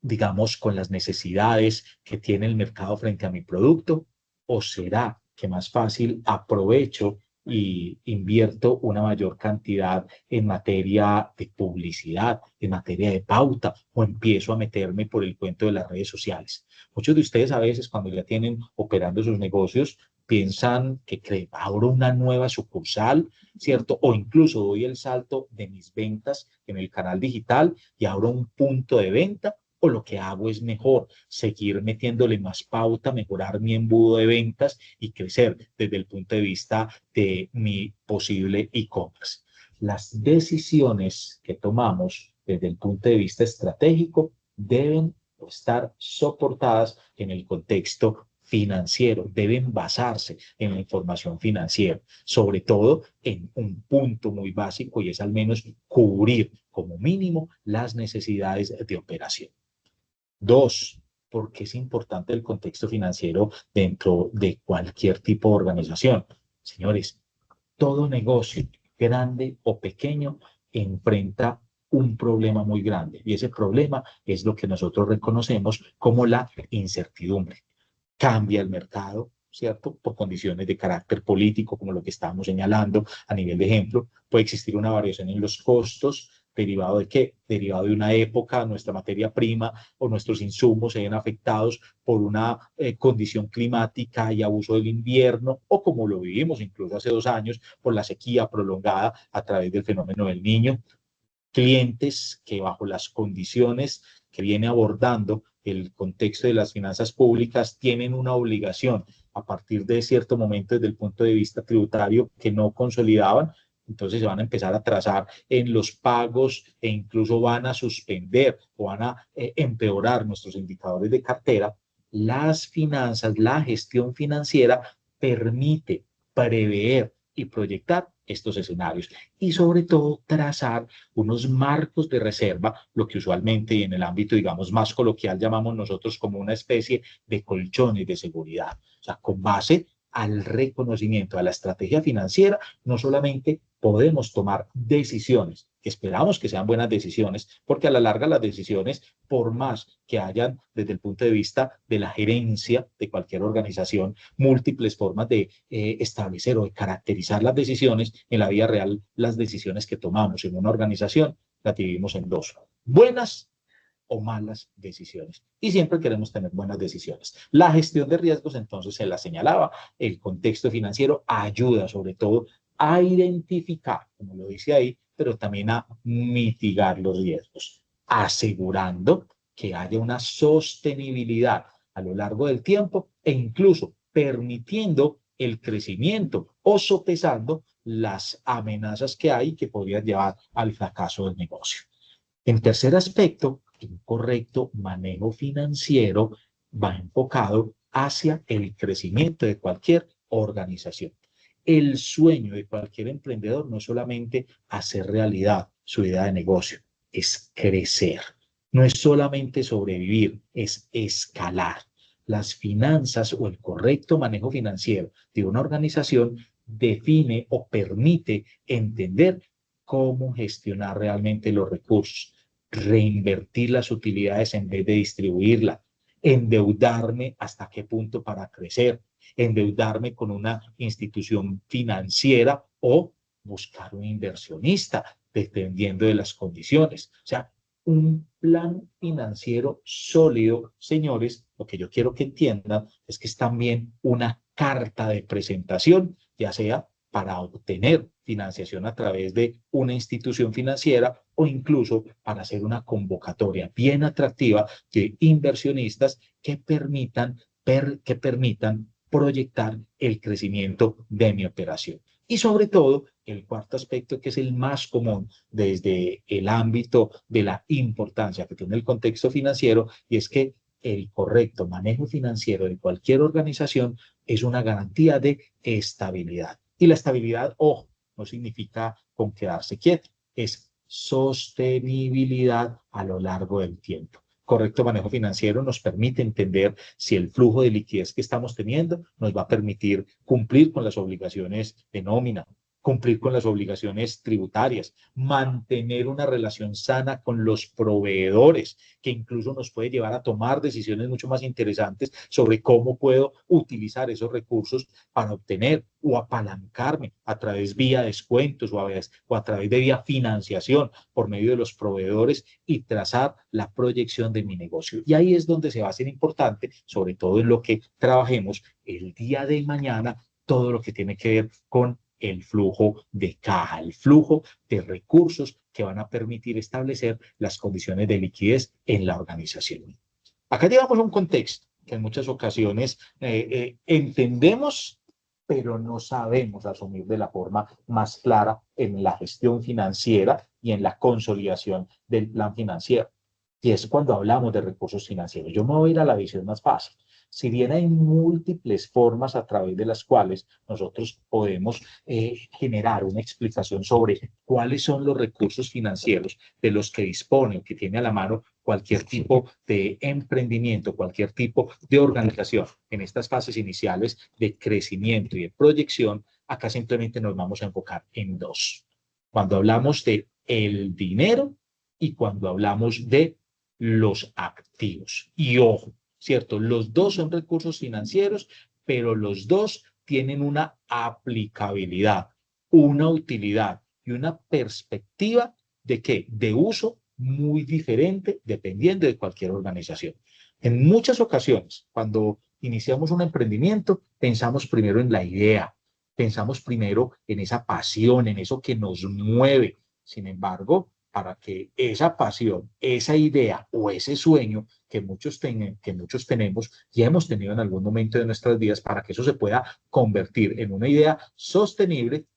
digamos, con las necesidades que tiene el mercado frente a mi producto? ¿O será que más fácil aprovecho y invierto una mayor cantidad en materia de publicidad, en materia de pauta, o empiezo a meterme por el cuento de las redes sociales? Muchos de ustedes a veces cuando ya tienen operando sus negocios piensan que abro una nueva sucursal, ¿cierto? O incluso doy el salto de mis ventas en el canal digital y abro un punto de venta, o lo que hago es mejor seguir metiéndole más pauta, mejorar mi embudo de ventas y crecer desde el punto de vista de mi posible e-commerce. Las decisiones que tomamos desde el punto de vista estratégico deben estar soportadas en el contexto financiero, deben basarse en la información financiera, sobre todo en un punto muy básico, y es al menos cubrir como mínimo las necesidades de operación. Dos, ¿por qué es importante el contexto financiero dentro de cualquier tipo de organización? Señores, todo negocio, grande o pequeño, enfrenta un problema muy grande, y ese problema es lo que nosotros reconocemos como la incertidumbre. Cambia el mercado, ¿cierto? Por condiciones de carácter político, como lo que estábamos señalando a nivel de ejemplo. Puede existir una variación en los costos, derivado de qué? Derivado de una época, nuestra materia prima o nuestros insumos se ven afectados por una condición climática y abuso del invierno, o como lo vivimos incluso hace 2 años, por la sequía prolongada a través del fenómeno del Niño. clientes que bajo las condiciones que viene abordando el contexto de las finanzas públicas tienen una obligación a partir de cierto momento desde el punto de vista tributario que no consolidaban, entonces se van a empezar a trazar en los pagos e incluso van a suspender o van a empeorar nuestros indicadores de cartera. Las finanzas, la gestión financiera permite prever y proyectar estos escenarios y sobre todo trazar unos marcos de reserva, lo que usualmente y en el ámbito, digamos, más coloquial llamamos nosotros como una especie de colchones de seguridad. O sea, con base al reconocimiento, a la estrategia financiera, no solamente podemos tomar decisiones, que esperamos que sean buenas decisiones, porque a la larga las decisiones, por más que hayan desde el punto de vista de la gerencia de cualquier organización, múltiples formas de establecer o de caracterizar las decisiones, en la vida real las decisiones que tomamos en una organización las dividimos en dos: buenas o malas decisiones. Y siempre queremos tener buenas decisiones. La gestión de riesgos, entonces, se la señalaba, el contexto financiero ayuda sobre todo a identificar, como lo dice ahí, pero también a mitigar los riesgos, asegurando que haya una sostenibilidad a lo largo del tiempo e incluso permitiendo el crecimiento o sopesando las amenazas que hay que podrían llevar al fracaso del negocio. En tercer aspecto, un correcto manejo financiero va enfocado hacia el crecimiento de cualquier organización. El sueño de cualquier emprendedor no es solamente hacer realidad su idea de negocio, es crecer. No es solamente sobrevivir, es escalar. Las finanzas o el correcto manejo financiero de una organización define o permite entender cómo gestionar realmente los recursos, reinvertir las utilidades en vez de distribuirla, endeudarme hasta qué punto para crecer, endeudarme con una institución financiera o buscar un inversionista, dependiendo de las condiciones. O sea, un plan financiero sólido, señores, lo que yo quiero que entiendan es que es también una carta de presentación, ya sea para obtener financiación a través de una institución financiera o incluso para hacer una convocatoria bien atractiva de inversionistas que permitan proyectar el crecimiento de mi operación. Y sobre todo, el cuarto aspecto, que es el más común desde el ámbito de la importancia que tiene el contexto financiero, y es que el correcto manejo financiero de cualquier organización es una garantía de estabilidad. Y la estabilidad, ojo, no significa con quedarse quieto, es sostenibilidad a lo largo del tiempo. Correcto manejo financiero nos permite entender si el flujo de liquidez que estamos teniendo nos va a permitir cumplir con las obligaciones de nómina, cumplir con las obligaciones tributarias, mantener una relación sana con los proveedores, que incluso nos puede llevar a tomar decisiones mucho más interesantes sobre cómo puedo utilizar esos recursos para obtener o apalancarme a través vía descuentos o a través de vía financiación por medio de los proveedores y trazar la proyección de mi negocio. Y ahí es donde se va a hacer importante, sobre todo en lo que trabajemos el día de mañana, todo lo que tiene que ver con el flujo de caja, el flujo de recursos que van a permitir establecer las condiciones de liquidez en la organización. Acá llevamos un contexto que en muchas ocasiones entendemos, pero no sabemos asumir de la forma más clara en la gestión financiera y en la consolidación del plan financiero. Y es cuando hablamos de recursos financieros. Yo me voy a ir a la visión más fácil. Si bien hay múltiples formas a través de las cuales nosotros podemos generar una explicación sobre cuáles son los recursos financieros de los que dispone o que tiene a la mano cualquier tipo de emprendimiento, cualquier tipo de organización en estas fases iniciales de crecimiento y de proyección, acá simplemente nos vamos a enfocar en dos. Cuando hablamos de el dinero y cuando hablamos de los activos. Y ojo, ¿cierto? Los dos son recursos financieros, pero los dos tienen una aplicabilidad, una utilidad y una perspectiva de qué, de uso muy diferente dependiendo de cualquier organización. En muchas ocasiones, cuando iniciamos un emprendimiento, pensamos primero en la idea, pensamos primero en esa pasión, en eso que nos mueve. Sin embargo, para que esa pasión, esa idea o ese sueño que muchos tenemos y hemos tenido en algún momento de nuestras vidas, para que eso se pueda convertir en una idea sostenible,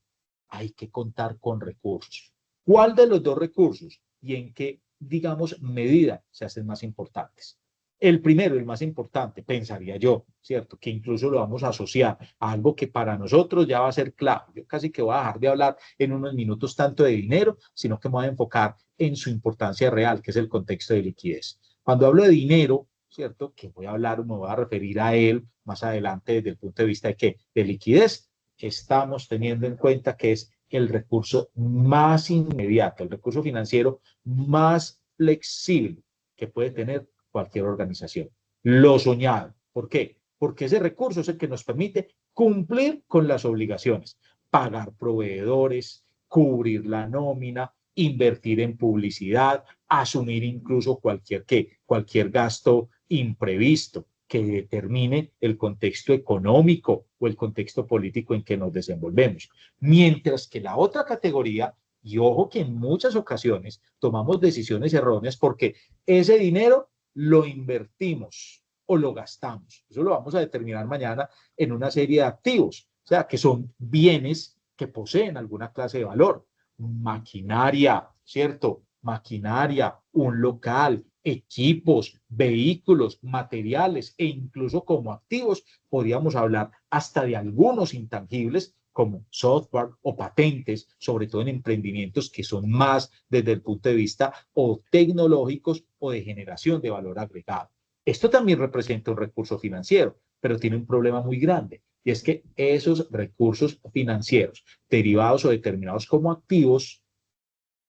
hay que contar con recursos. ¿Cuál de los dos recursos y en qué, digamos, medida se hacen más importantes? El primero, el más importante, pensaría yo, ¿cierto? Que incluso lo vamos a asociar a algo que para nosotros ya va a ser clave. Yo casi que voy a dejar de hablar en unos minutos tanto de dinero, sino que me voy a enfocar en su importancia real, que es el contexto de liquidez. Cuando hablo de dinero, ¿cierto? Que voy a hablar, me voy a referir a él más adelante desde el punto de vista de qué, de liquidez, estamos teniendo en cuenta que es el recurso más inmediato, el recurso financiero más flexible que puede tener cualquier organización. Lo soñado. ¿Por qué? Porque ese recurso es el que nos permite cumplir con las obligaciones, pagar proveedores, cubrir la nómina, invertir en publicidad, asumir incluso cualquier gasto imprevisto que determine el contexto económico o el contexto político en que nos desenvolvemos. Mientras que la otra categoría, y ojo que en muchas ocasiones tomamos decisiones erróneas porque ese dinero lo invertimos o lo gastamos. Eso lo vamos a determinar mañana en una serie de activos, o sea, que son bienes que poseen alguna clase de valor. Maquinaria, ¿cierto? Maquinaria, un local, equipos, vehículos, materiales e incluso como activos podríamos hablar hasta de algunos intangibles como software o patentes, sobre todo en emprendimientos que son más desde el punto de vista o tecnológicos o de generación de valor agregado. Esto también representa un recurso financiero, pero tiene un problema muy grande, y es que esos recursos financieros derivados o determinados como activos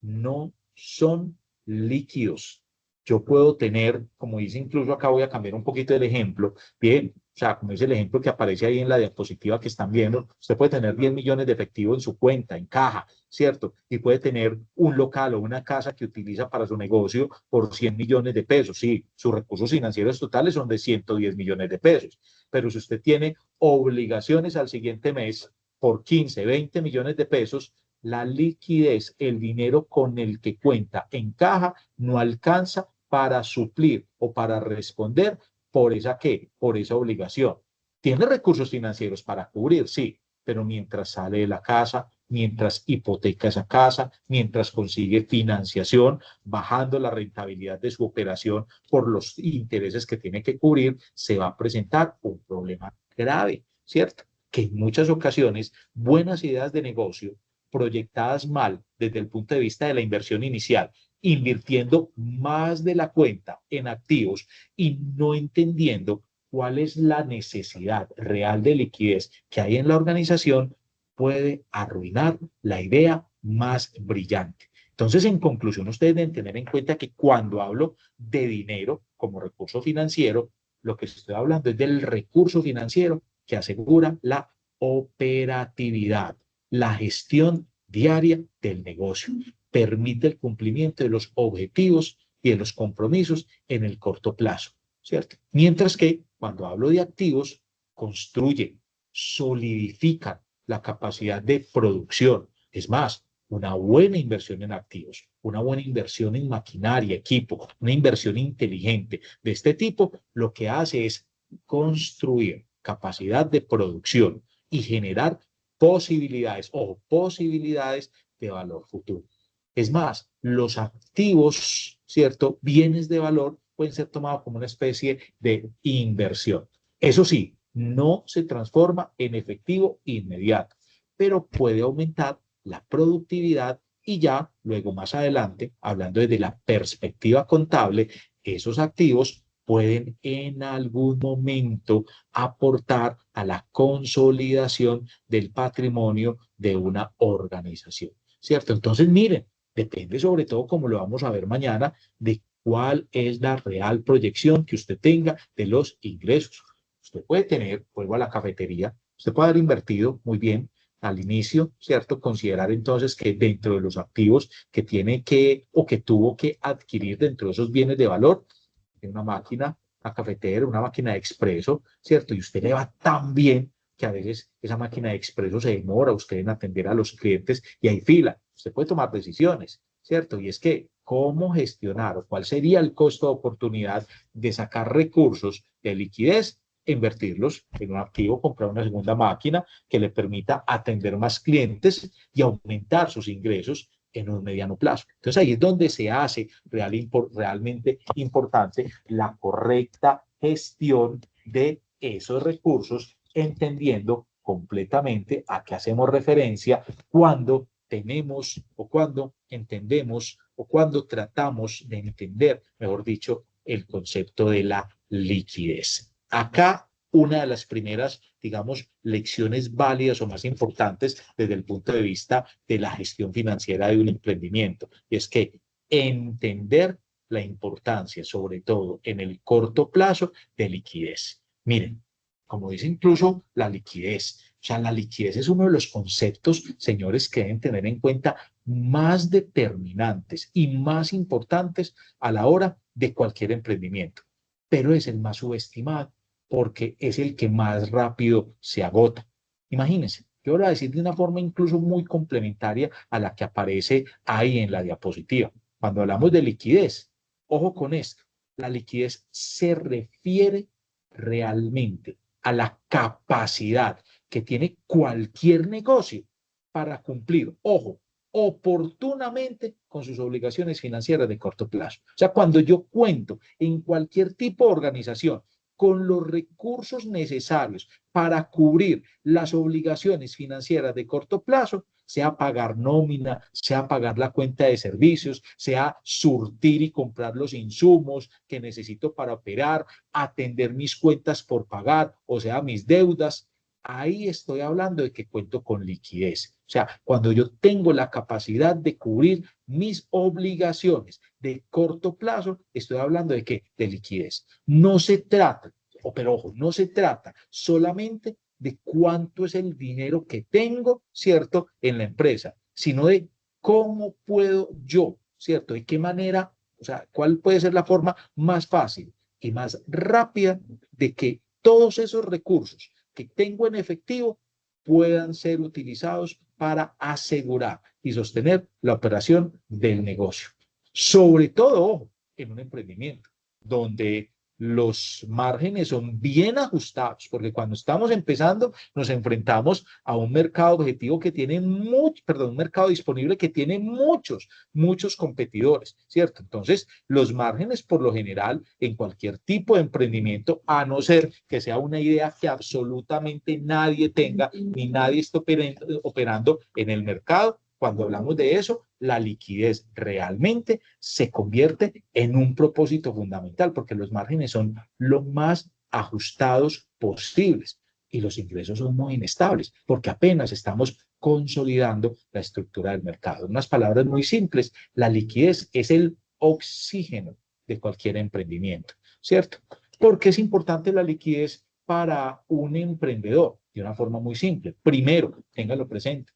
no son líquidos. Yo puedo tener, como dice incluso acá, voy a cambiar un poquito el ejemplo, bien, o sea, como dice el ejemplo que aparece ahí en la diapositiva que están viendo, usted puede tener 10 millones de efectivo en su cuenta, en caja, ¿cierto? Y puede tener un local o una casa que utiliza para su negocio por 100 millones de pesos. Sí, sus recursos financieros totales son de 110 millones de pesos. Pero si usted tiene obligaciones al siguiente mes por 15, 20 millones de pesos, la liquidez, el dinero con el que cuenta en caja, no alcanza para suplir o para responder por esa ¿qué? Por esa obligación. Tiene recursos financieros para cubrir, sí, pero mientras sale de la casa, mientras hipoteca esa casa, mientras consigue financiación, bajando la rentabilidad de su operación por los intereses que tiene que cubrir, se va a presentar un problema grave, ¿cierto? Que en muchas ocasiones buenas ideas de negocio proyectadas mal desde el punto de vista de la inversión inicial, invirtiendo más de la cuenta en activos y no entendiendo cuál es la necesidad real de liquidez que hay en la organización, puede arruinar la idea más brillante. Entonces, en conclusión, ustedes deben tener en cuenta que cuando hablo de dinero como recurso financiero, lo que estoy hablando es del recurso financiero que asegura la operatividad, la gestión diaria del negocio, permite el cumplimiento de los objetivos y de los compromisos en el corto plazo, ¿cierto? Mientras que cuando hablo de activos, construye, solidifica la capacidad de producción. Es más, una buena inversión en activos, una buena inversión en maquinaria, equipo, una inversión inteligente de este tipo, lo que hace es construir capacidad de producción y generar posibilidades o posibilidades de valor futuro. Es más, los activos, ¿cierto? Bienes de valor pueden ser tomados como una especie de inversión. Eso sí, no se transforma en efectivo inmediato, pero puede aumentar la productividad y ya luego más adelante, hablando desde la perspectiva contable, esos activos pueden en algún momento aportar a la consolidación del patrimonio de una organización, ¿cierto? Entonces, miren, depende sobre todo, como lo vamos a ver mañana, de cuál es la real proyección que usted tenga de los ingresos. Usted puede tener, vuelvo a la cafetería, usted puede haber invertido muy bien al inicio, ¿cierto? Considerar entonces que dentro de los activos que tiene que o que tuvo que adquirir dentro de esos bienes de valor, una máquina, una cafetera, una máquina de expreso, ¿cierto? Y usted le va tan bien que a veces esa máquina de expreso se demora usted en atender a los clientes y hay fila. Usted puede tomar decisiones, ¿cierto? Y es que, ¿cómo gestionar o cuál sería el costo de oportunidad de sacar recursos de liquidez, invertirlos en un activo, comprar una segunda máquina que le permita atender más clientes y aumentar sus ingresos en un mediano plazo? Entonces ahí es donde se hace realmente importante la correcta gestión de esos recursos, entendiendo completamente a qué hacemos referencia cuando tenemos o cuando entendemos o cuando tratamos de entender, mejor dicho, el concepto de la liquidez. Acá una de las primeras, digamos, lecciones válidas o más importantes desde el punto de vista de la gestión financiera de un emprendimiento, y es que entender la importancia, sobre todo en el corto plazo, de liquidez. Miren, como dice incluso la liquidez, o sea, la liquidez es uno de los conceptos, señores, que deben tener en cuenta más determinantes y más importantes a la hora de cualquier emprendimiento, pero es el más subestimado porque es el que más rápido se agota. Imagínense, yo voy a decir de una forma incluso muy complementaria a la que aparece ahí en la diapositiva. Cuando hablamos de liquidez, ojo con esto, la liquidez se refiere realmente a la capacidad que tiene cualquier negocio para cumplir, ojo, oportunamente con sus obligaciones financieras de corto plazo. O sea, cuando yo cuento en cualquier tipo de organización con los recursos necesarios para cubrir las obligaciones financieras de corto plazo, sea pagar nómina, sea pagar la cuenta de servicios, sea surtir y comprar los insumos que necesito para operar, atender mis cuentas por pagar, o sea, mis deudas. Ahí estoy hablando de que cuento con liquidez. O sea, cuando yo tengo la capacidad de cubrir mis obligaciones de corto plazo, estoy hablando de qué? De liquidez. No se trata, pero ojo, no se trata solamente de cuánto es el dinero que tengo, ¿cierto?, en la empresa, sino de cómo puedo yo, ¿cierto? De qué manera, o sea, cuál puede ser la forma más fácil y más rápida de que todos esos recursos que tengo en efectivo puedan ser utilizados para asegurar y sostener la operación del negocio. Sobre todo, ojo, en un emprendimiento, donde los márgenes son bien ajustados, porque cuando estamos empezando nos enfrentamos a un mercado objetivo que tiene un mercado disponible que tiene muchos competidores, ¿cierto? Entonces, los márgenes por lo general en cualquier tipo de emprendimiento, a no ser que sea una idea que absolutamente nadie tenga ni nadie esté operando en el mercado, cuando hablamos de eso, la liquidez realmente se convierte en un propósito fundamental, porque los márgenes son lo más ajustados posibles y los ingresos son muy inestables, porque apenas estamos consolidando la estructura del mercado. En unas palabras muy simples, la liquidez es el oxígeno de cualquier emprendimiento, ¿cierto? ¿Por qué es importante la liquidez para un emprendedor? De una forma muy simple. Primero, téngalo presente.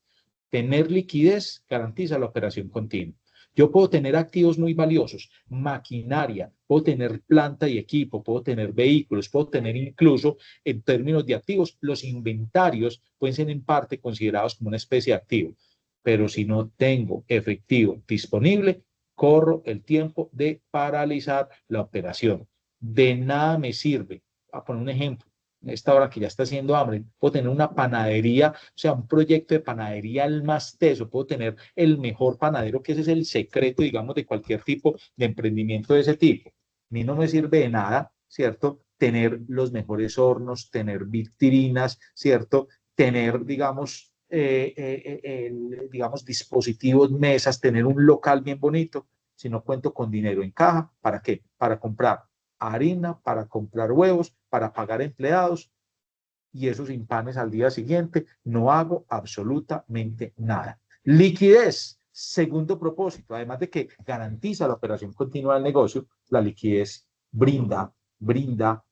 Tener liquidez garantiza la operación continua. Yo puedo tener activos muy valiosos, maquinaria, puedo tener planta y equipo, puedo tener vehículos, puedo tener incluso, en términos de activos, los inventarios pueden ser en parte considerados como una especie de activo. Pero si no tengo efectivo disponible, corro el tiempo de paralizar la operación. De nada me sirve. Voy a poner un ejemplo. Esta hora que ya está haciendo hambre, puedo tener una panadería, o sea, un proyecto de panadería al más teso, puedo tener el mejor panadero, que ese es el secreto, digamos, de cualquier tipo de emprendimiento de ese tipo. A mí no me sirve de nada, ¿cierto? Tener los mejores hornos, tener vitrinas, ¿cierto? Tener, digamos, dispositivos, mesas, tener un local bien bonito, si no cuento con dinero en caja. ¿Para qué? Para comprar harina, para comprar huevos, para pagar empleados y esos impanes al día siguiente, no hago absolutamente nada. Liquidez, segundo propósito, además de que garantiza la operación continua del negocio, la liquidez brinda,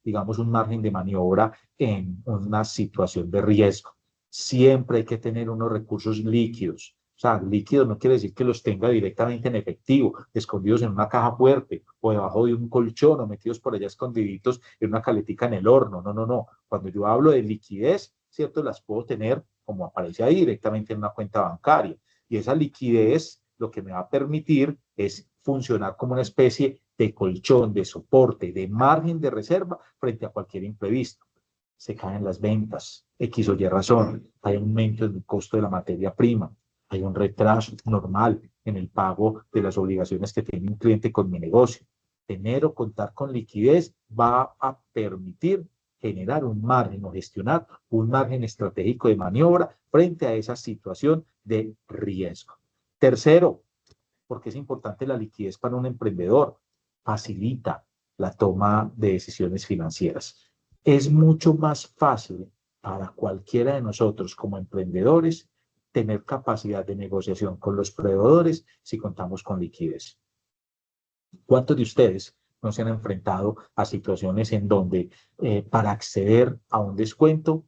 digamos, un margen de maniobra en una situación de riesgo. Siempre hay que tener unos recursos líquidos. O sea, líquidos no quiere decir que los tenga directamente en efectivo, escondidos en una caja fuerte o debajo de un colchón o metidos por allá escondiditos en una caletica en el horno. No, no, no. Cuando yo hablo de liquidez, ¿cierto? Las puedo tener, como aparece ahí, directamente en una cuenta bancaria. Y esa liquidez lo que me va a permitir es funcionar como una especie de colchón, de soporte, de margen de reserva frente a cualquier imprevisto. Se caen las ventas, X o Y razón, hay un aumento en el costo de la materia prima, hay un retraso normal en el pago de las obligaciones que tiene un cliente con mi negocio. Tener o contar con liquidez va a permitir generar un margen o gestionar un margen estratégico de maniobra frente a esa situación de riesgo. Tercero, porque es importante la liquidez para un emprendedor, facilita la toma de decisiones financieras. Es mucho más fácil para cualquiera de nosotros como emprendedores tener capacidad de negociación con los proveedores si contamos con liquidez. ¿Cuántos de ustedes no se han enfrentado a situaciones en donde para acceder a un descuento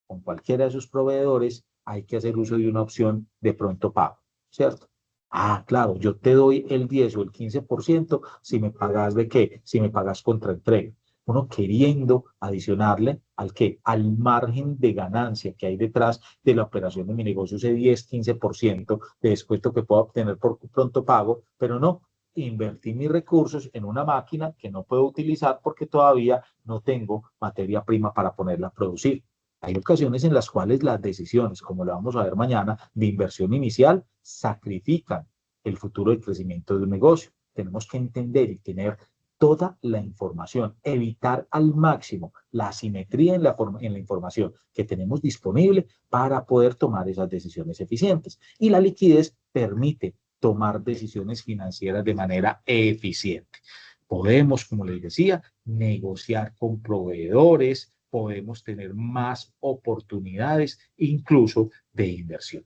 con cualquiera de sus proveedores hay que hacer uso de una opción de pronto pago, ¿cierto? Ah, claro, yo te doy el 10 o el 15% si me pagas de qué, si me pagas contra entrega. Uno queriendo adicionarle al qué, al margen de ganancia que hay detrás de la operación de mi negocio, ese 10-15% de descuento que puedo obtener por pronto pago, pero no, invertí mis recursos en una máquina que no puedo utilizar porque todavía no tengo materia prima para ponerla a producir. Hay ocasiones en las cuales las decisiones, como lo vamos a ver mañana, de inversión inicial sacrifican el futuro del crecimiento de un negocio. Tenemos que entender y tener toda la información, evitar al máximo la asimetría en la información que tenemos disponible para poder tomar esas decisiones eficientes. Y la liquidez permite tomar decisiones financieras de manera eficiente. Podemos, como les decía, negociar con proveedores, podemos tener más oportunidades, incluso de inversión.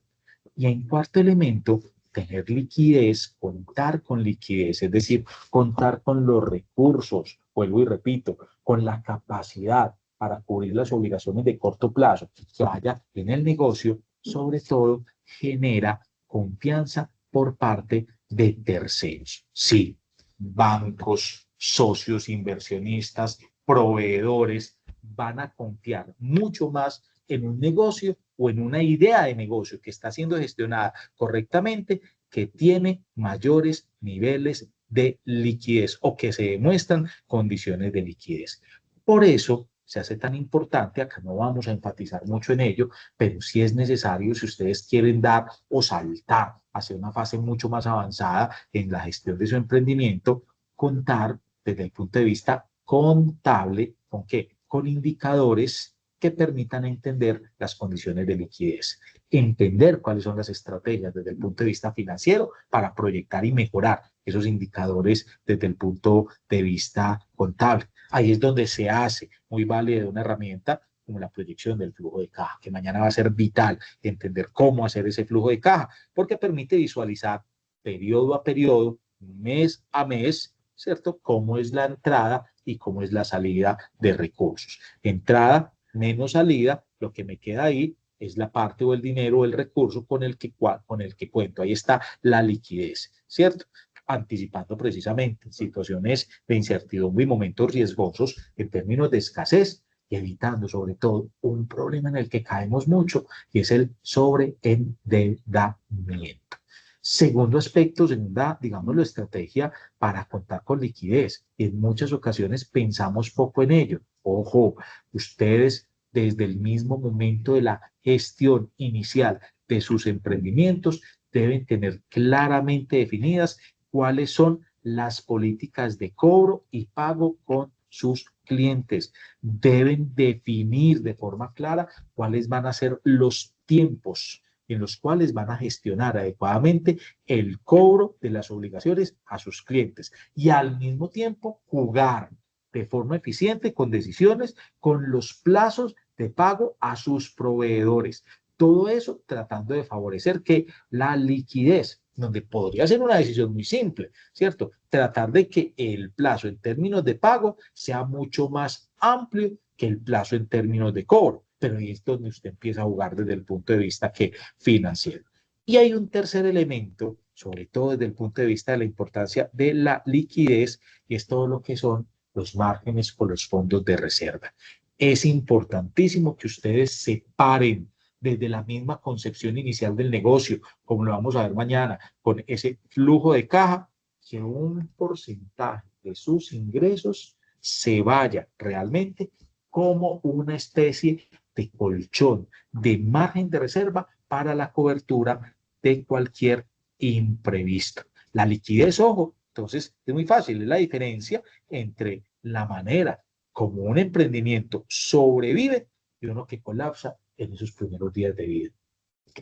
Y en cuarto elemento, tener liquidez, contar con liquidez, es decir, contar con los recursos, vuelvo y repito, con la capacidad para cubrir las obligaciones de corto plazo que haya en el negocio, sobre todo genera confianza por parte de terceros. Sí, bancos, socios, inversionistas, proveedores van a confiar mucho más en un negocio o en una idea de negocio que está siendo gestionada correctamente, que tiene mayores niveles de liquidez o que se demuestran condiciones de liquidez. Por eso se hace tan importante, acá no vamos a enfatizar mucho en ello, pero sí es necesario si ustedes quieren dar o saltar hacia una fase mucho más avanzada en la gestión de su emprendimiento, contar desde el punto de vista contable, ¿con qué? Con indicadores que permitan entender las condiciones de liquidez, entender cuáles son las estrategias desde el punto de vista financiero para proyectar y mejorar esos indicadores desde el punto de vista contable. Ahí es donde se hace muy válida una herramienta como la proyección del flujo de caja, que mañana va a ser vital entender cómo hacer ese flujo de caja, porque permite visualizar periodo a periodo, mes a mes, ¿cierto? Cómo es la entrada y cómo es la salida de recursos. Entrada menos salida, lo que me queda ahí es la parte o el dinero o el recurso con el que cuento. Ahí está la liquidez, ¿cierto? Anticipando precisamente situaciones de incertidumbre y momentos riesgosos en términos de escasez y evitando sobre todo un problema en el que caemos mucho y es el sobreendeudamiento. Segundo aspecto, segunda, digámoslo, estrategia para contar con liquidez. En muchas ocasiones pensamos poco en ello. Ojo, ustedes desde el mismo momento de la gestión inicial de sus emprendimientos deben tener claramente definidas cuáles son las políticas de cobro y pago con sus clientes. Deben definir de forma clara cuáles van a ser los tiempos en los cuales van a gestionar adecuadamente el cobro de las obligaciones a sus clientes y al mismo tiempo jugar de forma eficiente con decisiones, con los plazos de pago a sus proveedores. Todo eso tratando de favorecer que la liquidez, donde podría ser una decisión muy simple, ¿cierto? Tratar de que el plazo en términos de pago sea mucho más amplio que el plazo en términos de cobro. Pero ahí es donde usted empieza a jugar desde el punto de vista que financiero. Y hay un tercer elemento, sobre todo desde el punto de vista de la importancia de la liquidez, y es todo lo que son los márgenes o los fondos de reserva. Es importantísimo que ustedes separen desde la misma concepción inicial del negocio, como lo vamos a ver mañana, con ese flujo de caja, que un porcentaje de sus ingresos se vaya realmente como una especie de colchón, de margen de reserva para la cobertura de cualquier imprevisto. La liquidez, ojo, entonces es muy fácil, es la diferencia entre la manera como un emprendimiento sobrevive y uno que colapsa en esos primeros días de vida.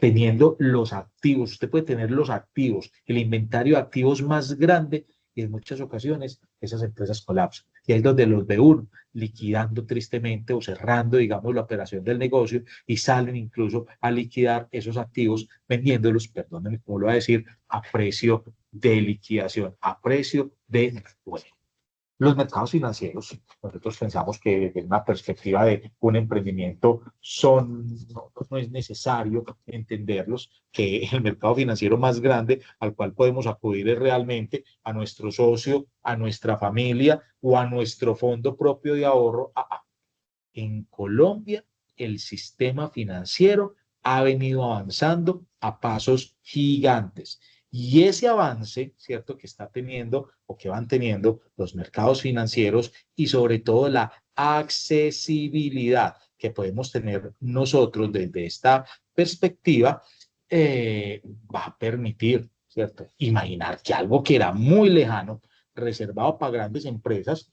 Teniendo los activos, usted puede tener los activos, el inventario de activos más grande y en muchas ocasiones esas empresas colapsan. Y ahí es donde los ve uno liquidando tristemente o cerrando, digamos, la operación del negocio y salen incluso a liquidar esos activos vendiéndolos, perdónenme cómo lo voy a decir, a precio de liquidación, a precio de bueno. Los mercados financieros, nosotros pensamos que desde una perspectiva de un emprendimiento no es necesario entenderlos, que el mercado financiero más grande al cual podemos acudir es realmente a nuestro socio, a nuestra familia o a nuestro fondo propio de ahorro. En Colombia, el sistema financiero ha venido avanzando a pasos gigantes. Y ese avance, ¿cierto?, que está teniendo o que van teniendo los mercados financieros y sobre todo la accesibilidad que podemos tener nosotros desde esta perspectiva, va a permitir, ¿cierto?, imaginar que algo que era muy lejano, reservado para grandes empresas,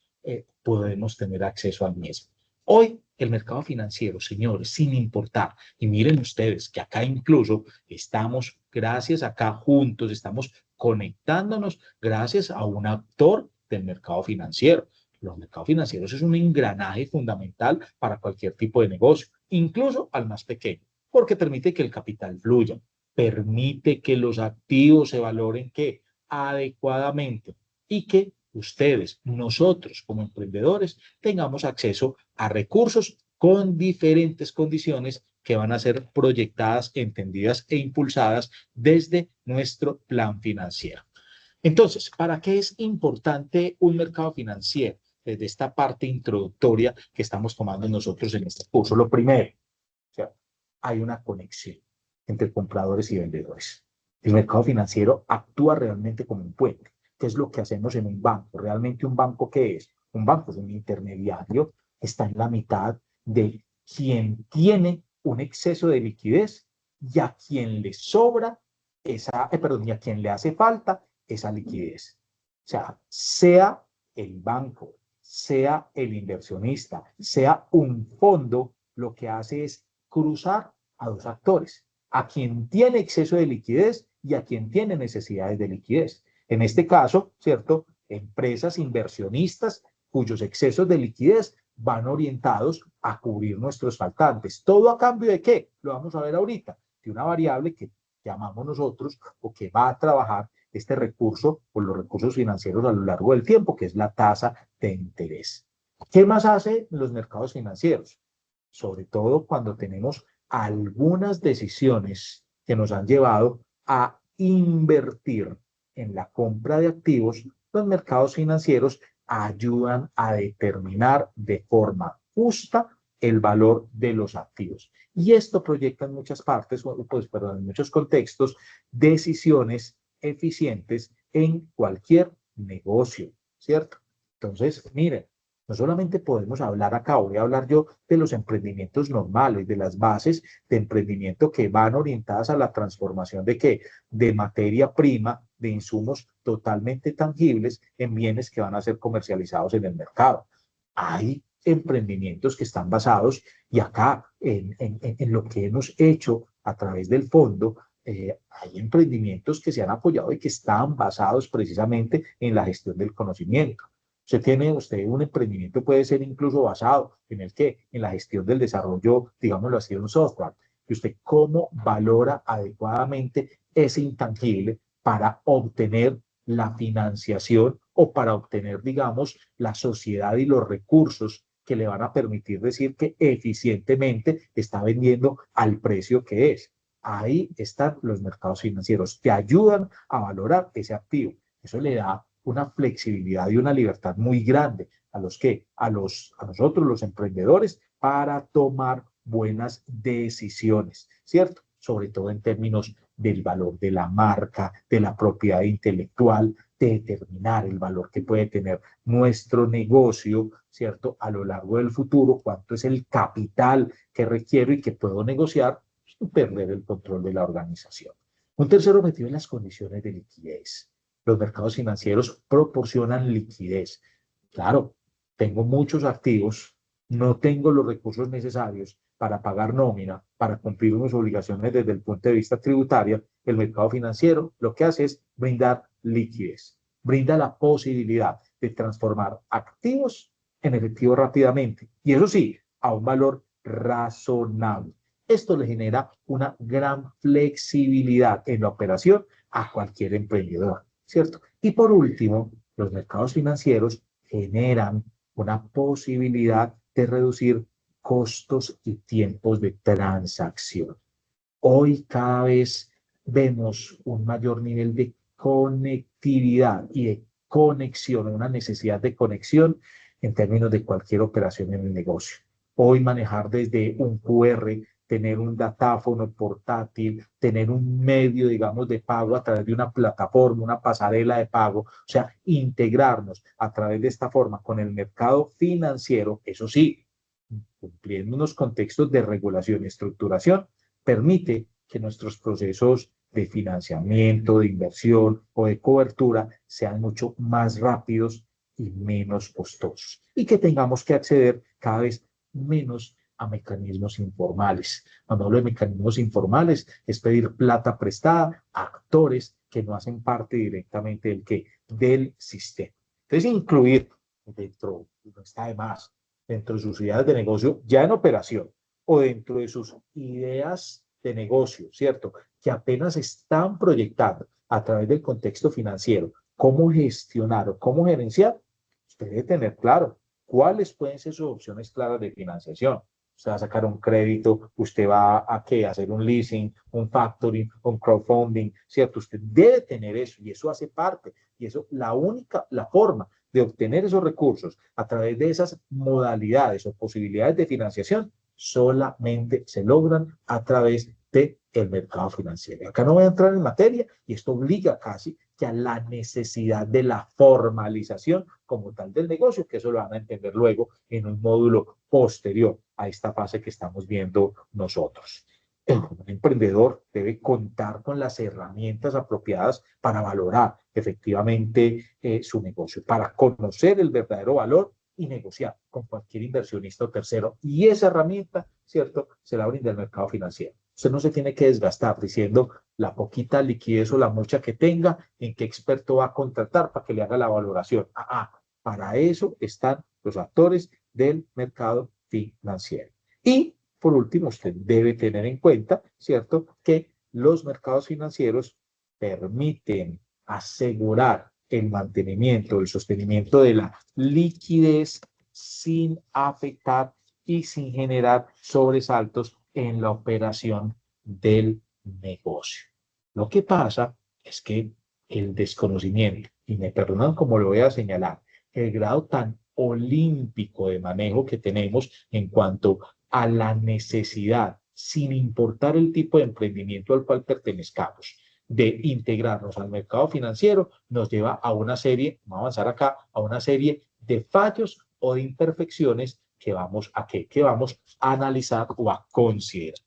podemos tener acceso al mismo. Hoy el mercado financiero, señores, sin importar, y miren ustedes que acá incluso estamos, gracias acá juntos, estamos conectándonos gracias a un actor del mercado financiero. Los mercados financieros es un engranaje fundamental para cualquier tipo de negocio, incluso al más pequeño, porque permite que el capital fluya, permite que los activos se valoren ¿qué? Adecuadamente y que ustedes, nosotros como emprendedores, tengamos acceso a recursos con diferentes condiciones que van a ser proyectadas, entendidas e impulsadas desde nuestro plan financiero. Entonces, ¿para qué es importante un mercado financiero? Desde esta parte introductoria que estamos tomando nosotros en este curso. Lo primero, o sea, hay una conexión entre compradores y vendedores. El mercado financiero actúa realmente como un puente. ¿Qué es lo que hacemos en un banco? ¿Realmente un banco qué es? Un banco es un intermediario, está en la mitad de quien tiene un exceso de liquidez y a quien le sobra y a quien le hace falta esa liquidez. O sea, sea el banco, sea el inversionista, sea un fondo, lo que hace es cruzar a dos actores, a quien tiene exceso de liquidez y a quien tiene necesidades de liquidez. En este caso, ¿cierto? Empresas inversionistas cuyos excesos de liquidez van orientados a cubrir nuestros faltantes. ¿Todo a cambio de qué? Lo vamos a ver ahorita, de una variable que llamamos nosotros o que va a trabajar este recurso o los recursos financieros a lo largo del tiempo, que es la tasa de interés. ¿Qué más hacen los mercados financieros? Sobre todo cuando tenemos algunas decisiones que nos han llevado a invertir en la compra de activos, los mercados financieros ayudan a determinar de forma justa el valor de los activos. Y esto proyecta en muchas partes, en muchos contextos, decisiones eficientes en cualquier negocio, ¿cierto? Entonces, miren, no solamente podemos hablar acá, voy a hablar yo de los emprendimientos normales, de las bases de emprendimiento que van orientadas a la transformación de qué, de materia prima, de insumos totalmente tangibles en bienes que van a ser comercializados en el mercado. Hay emprendimientos que están basados, y acá en lo que hemos hecho a través del fondo, hay emprendimientos que se han apoyado y que están basados precisamente en la gestión del conocimiento. Usted un emprendimiento puede ser incluso basado en el qué, en la gestión del desarrollo, digámoslo así, de un software. Y usted cómo valora adecuadamente ese intangible para obtener la financiación o para obtener, digamos, la sociedad y los recursos que le van a permitir decir que eficientemente está vendiendo al precio que es. Ahí están los mercados financieros que ayudan a valorar ese activo. Eso le da una flexibilidad y una libertad muy grande a nosotros los emprendedores para tomar buenas decisiones. ¿cierto? Sobre todo en términos del valor de la marca, de la propiedad intelectual, de determinar el valor que puede tener nuestro negocio, ¿cierto? A lo largo del futuro, cuánto es el capital que requiero y que puedo negociar sin perder el control de la organización. Un tercer objetivo es las condiciones de liquidez. Los mercados financieros proporcionan liquidez. Claro, tengo muchos activos, no tengo los recursos necesarios para pagar nómina, para cumplir unas obligaciones desde el punto de vista tributario. El mercado financiero lo que hace es brindar liquidez, brinda la posibilidad de transformar activos en efectivo rápidamente. Y eso sí, a un valor razonable. Esto le genera una gran flexibilidad en la operación a cualquier emprendedor, ¿cierto? Y por último, los mercados financieros generan una posibilidad de reducir costos y tiempos de transacción. Hoy cada vez vemos un mayor nivel de conectividad y de conexión, una necesidad de conexión en términos de cualquier operación en el negocio. Hoy manejar desde un QR, tener un datáfono portátil, tener un medio, digamos, de pago a través de una plataforma, una pasarela de pago, o sea, integrarnos a través de esta forma con el mercado financiero, eso sí, cumpliendo unos contextos de regulación y estructuración, permite que nuestros procesos de financiamiento, de inversión o de cobertura sean mucho más rápidos y menos costosos y que tengamos que acceder cada vez menos a mecanismos informales. Cuando hablo de mecanismos informales es pedir plata prestada a actores que no hacen parte directamente del sistema. Entonces, incluir dentro, no está de más, dentro de sus ideas de negocio ya en operación o dentro de sus ideas de negocio, ¿cierto? Que apenas están proyectando a través del contexto financiero cómo gestionar o cómo gerenciar, usted debe tener claro cuáles pueden ser sus opciones claras de financiación. Usted va a sacar un crédito, usted va a ¿qué? Hacer un leasing, un factoring, un crowdfunding, ¿cierto? Usted debe tener eso y eso hace parte. Y eso, la forma de obtener esos recursos a través de esas modalidades o posibilidades de financiación solamente se logran a través del mercado financiero. Acá no voy a entrar en materia y esto obliga casi que a la necesidad de la formalización como tal del negocio, que eso lo van a entender luego en un módulo posterior a esta fase que estamos viendo nosotros. Un emprendedor debe contar con las herramientas apropiadas para valorar efectivamente su negocio, para conocer el verdadero valor y negociar con cualquier inversionista o tercero. Y esa herramienta, ¿cierto?, se la brinda el mercado financiero. Usted no se tiene que desgastar diciendo la poquita liquidez o la mucha que tenga, en qué experto va a contratar para que le haga la valoración. Para eso están los actores del mercado financiero. Y por último, usted debe tener en cuenta, ¿cierto?, que los mercados financieros permiten asegurar el mantenimiento, el sostenimiento de la liquidez sin afectar y sin generar sobresaltos en la operación del negocio. Lo que pasa es que el desconocimiento, y me perdonan como lo voy a señalar, el grado tan olímpico de manejo que tenemos en cuanto a la necesidad, sin importar el tipo de emprendimiento al cual pertenezcamos, de integrarnos al mercado financiero, nos lleva a una serie, vamos a avanzar acá, a una serie de fallos o de imperfecciones que vamos a analizar o a considerar.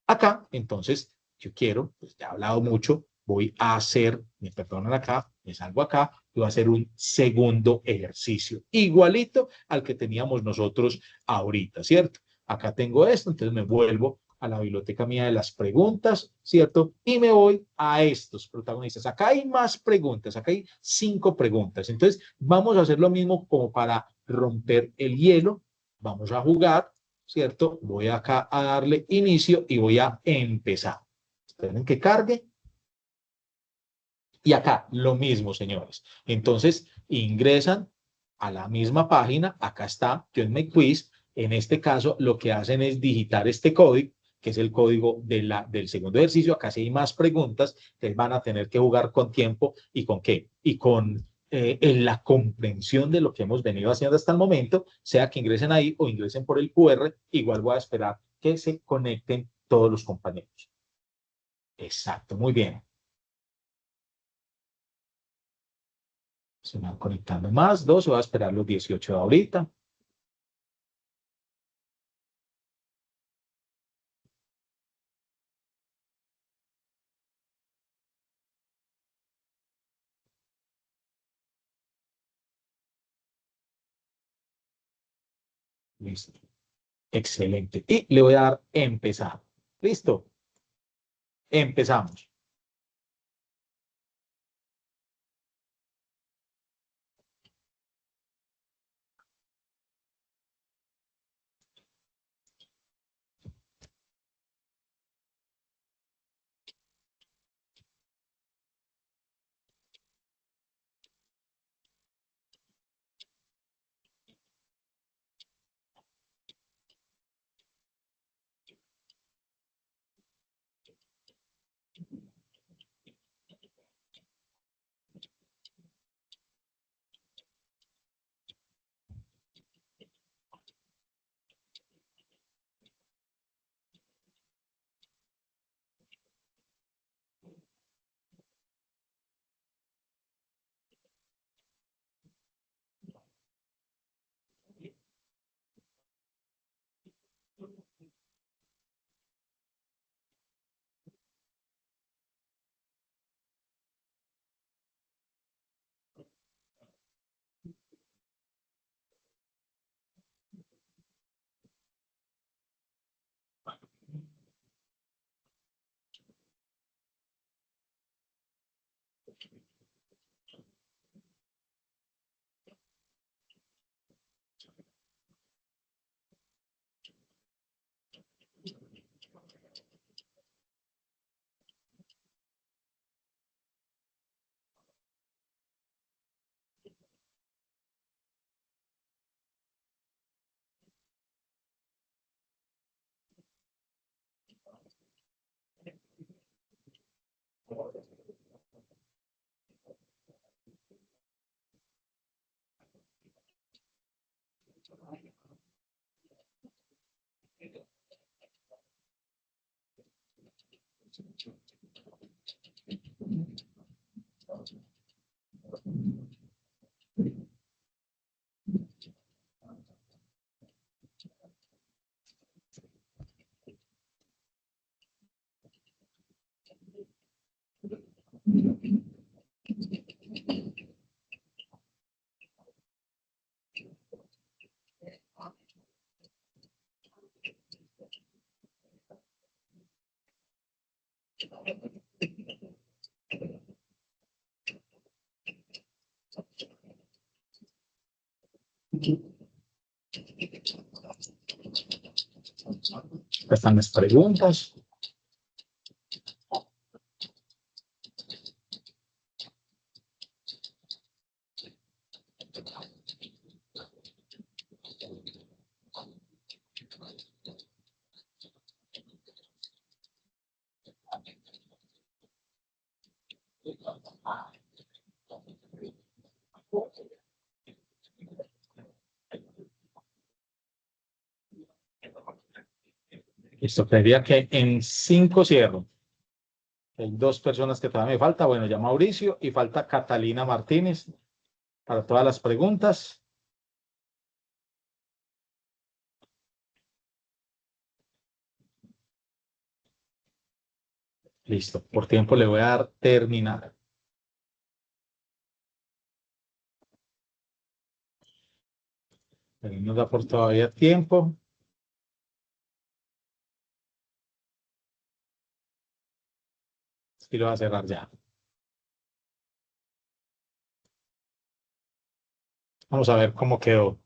Acá, entonces, yo quiero, pues ya he hablado mucho, voy a hacer, me perdonan acá, me salgo acá, voy a hacer un segundo ejercicio, igualito al que teníamos nosotros ahorita, ¿cierto? Acá tengo esto, entonces me vuelvo a la biblioteca mía de las preguntas, ¿cierto? Y me voy a estos protagonistas. Acá hay más preguntas, acá hay 5 preguntas. Entonces, vamos a hacer lo mismo como para romper el hielo. Vamos a jugar, ¿cierto? Voy acá a darle inicio y voy a empezar. Esperen que cargue. Y acá lo mismo, señores. Entonces, ingresan a la misma página. Acá está Join My Quiz. En este caso, lo que hacen es digitar este código, que es el código del segundo ejercicio. Acá sí hay más preguntas. Ustedes van a tener que jugar con tiempo y con qué. Y con en la comprensión de lo que hemos venido haciendo hasta el momento, sea que ingresen ahí o ingresen por el QR. Igual voy a esperar que se conecten todos los compañeros. Exacto, muy bien. Se van conectando más, dos, voy a esperar los 18 de ahorita. Listo. Excelente. Y le voy a dar empezar. ¿Listo? Empezamos. Acá están las preguntas. Listo, creería que en 5 cierro. Hay 2 personas que todavía me falta. Bueno, ya Mauricio y falta Catalina Martínez para todas las preguntas. Listo, por tiempo le voy a dar terminar. Pero nos da por todavía tiempo. Y lo voy a cerrar ya. Vamos a ver cómo quedó.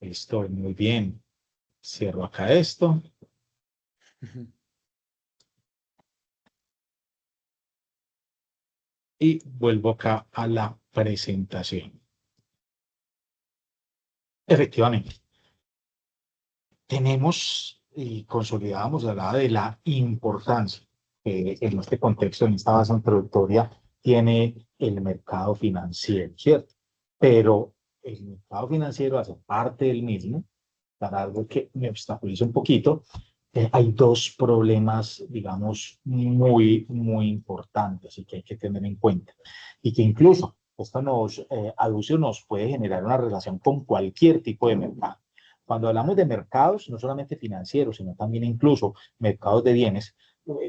Listo, muy bien. Cierro acá esto. Y vuelvo acá a la presentación. Efectivamente, tenemos y consolidamos la de la importancia que en este contexto, en esta base introductoria, tiene el mercado financiero, ¿cierto? Pero el mercado financiero hace parte del mismo, para algo que me obstaculiza un poquito, hay dos problemas, digamos, muy importantes y que hay que tener en cuenta. Y que incluso esto nos aduce o nos puede generar una relación con cualquier tipo de mercado. Cuando hablamos de mercados, no solamente financieros, sino también incluso mercados de bienes,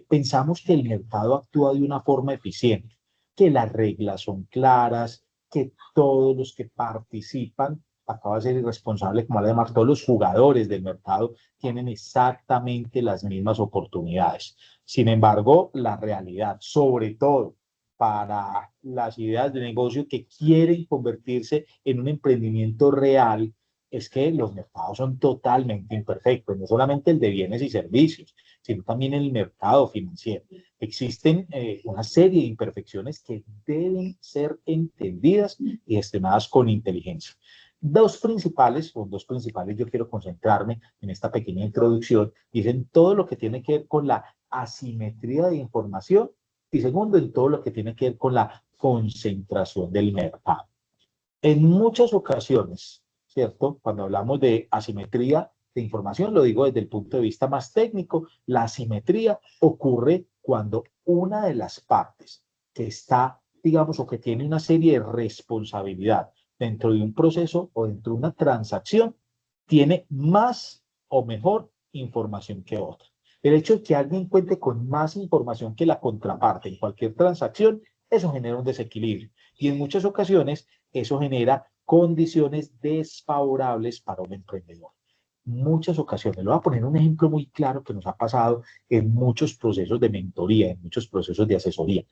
pensamos que el mercado actúa de una forma eficiente, que las reglas son claras, que todos los que participan, acaba de ser irresponsable, como además todos los jugadores del mercado tienen exactamente las mismas oportunidades. Sin embargo, la realidad, sobre todo para las ideas de negocio que quieren convertirse en un emprendimiento real, es que los mercados son totalmente imperfectos, no solamente el de bienes y servicios, sino también el mercado financiero. Existen una serie de imperfecciones que deben ser entendidas y gestionadas con inteligencia. Dos principales yo quiero concentrarme en esta pequeña introducción, y es en todo lo que tiene que ver con la asimetría de información y segundo, en todo lo que tiene que ver con la concentración del mercado. En muchas ocasiones, ¿cierto? Cuando hablamos de asimetría de información, lo digo desde el punto de vista más técnico, la asimetría ocurre cuando una de las partes que está, digamos, o que tiene una serie de responsabilidad dentro de un proceso o dentro de una transacción, tiene más o mejor información que otra. El hecho de que alguien cuente con más información que la contraparte en cualquier transacción, eso genera un desequilibrio. Y en muchas ocasiones eso genera condiciones desfavorables para un emprendedor. Muchas ocasiones, le voy a poner un ejemplo muy claro que nos ha pasado en muchos procesos de mentoría, en muchos procesos de asesoría.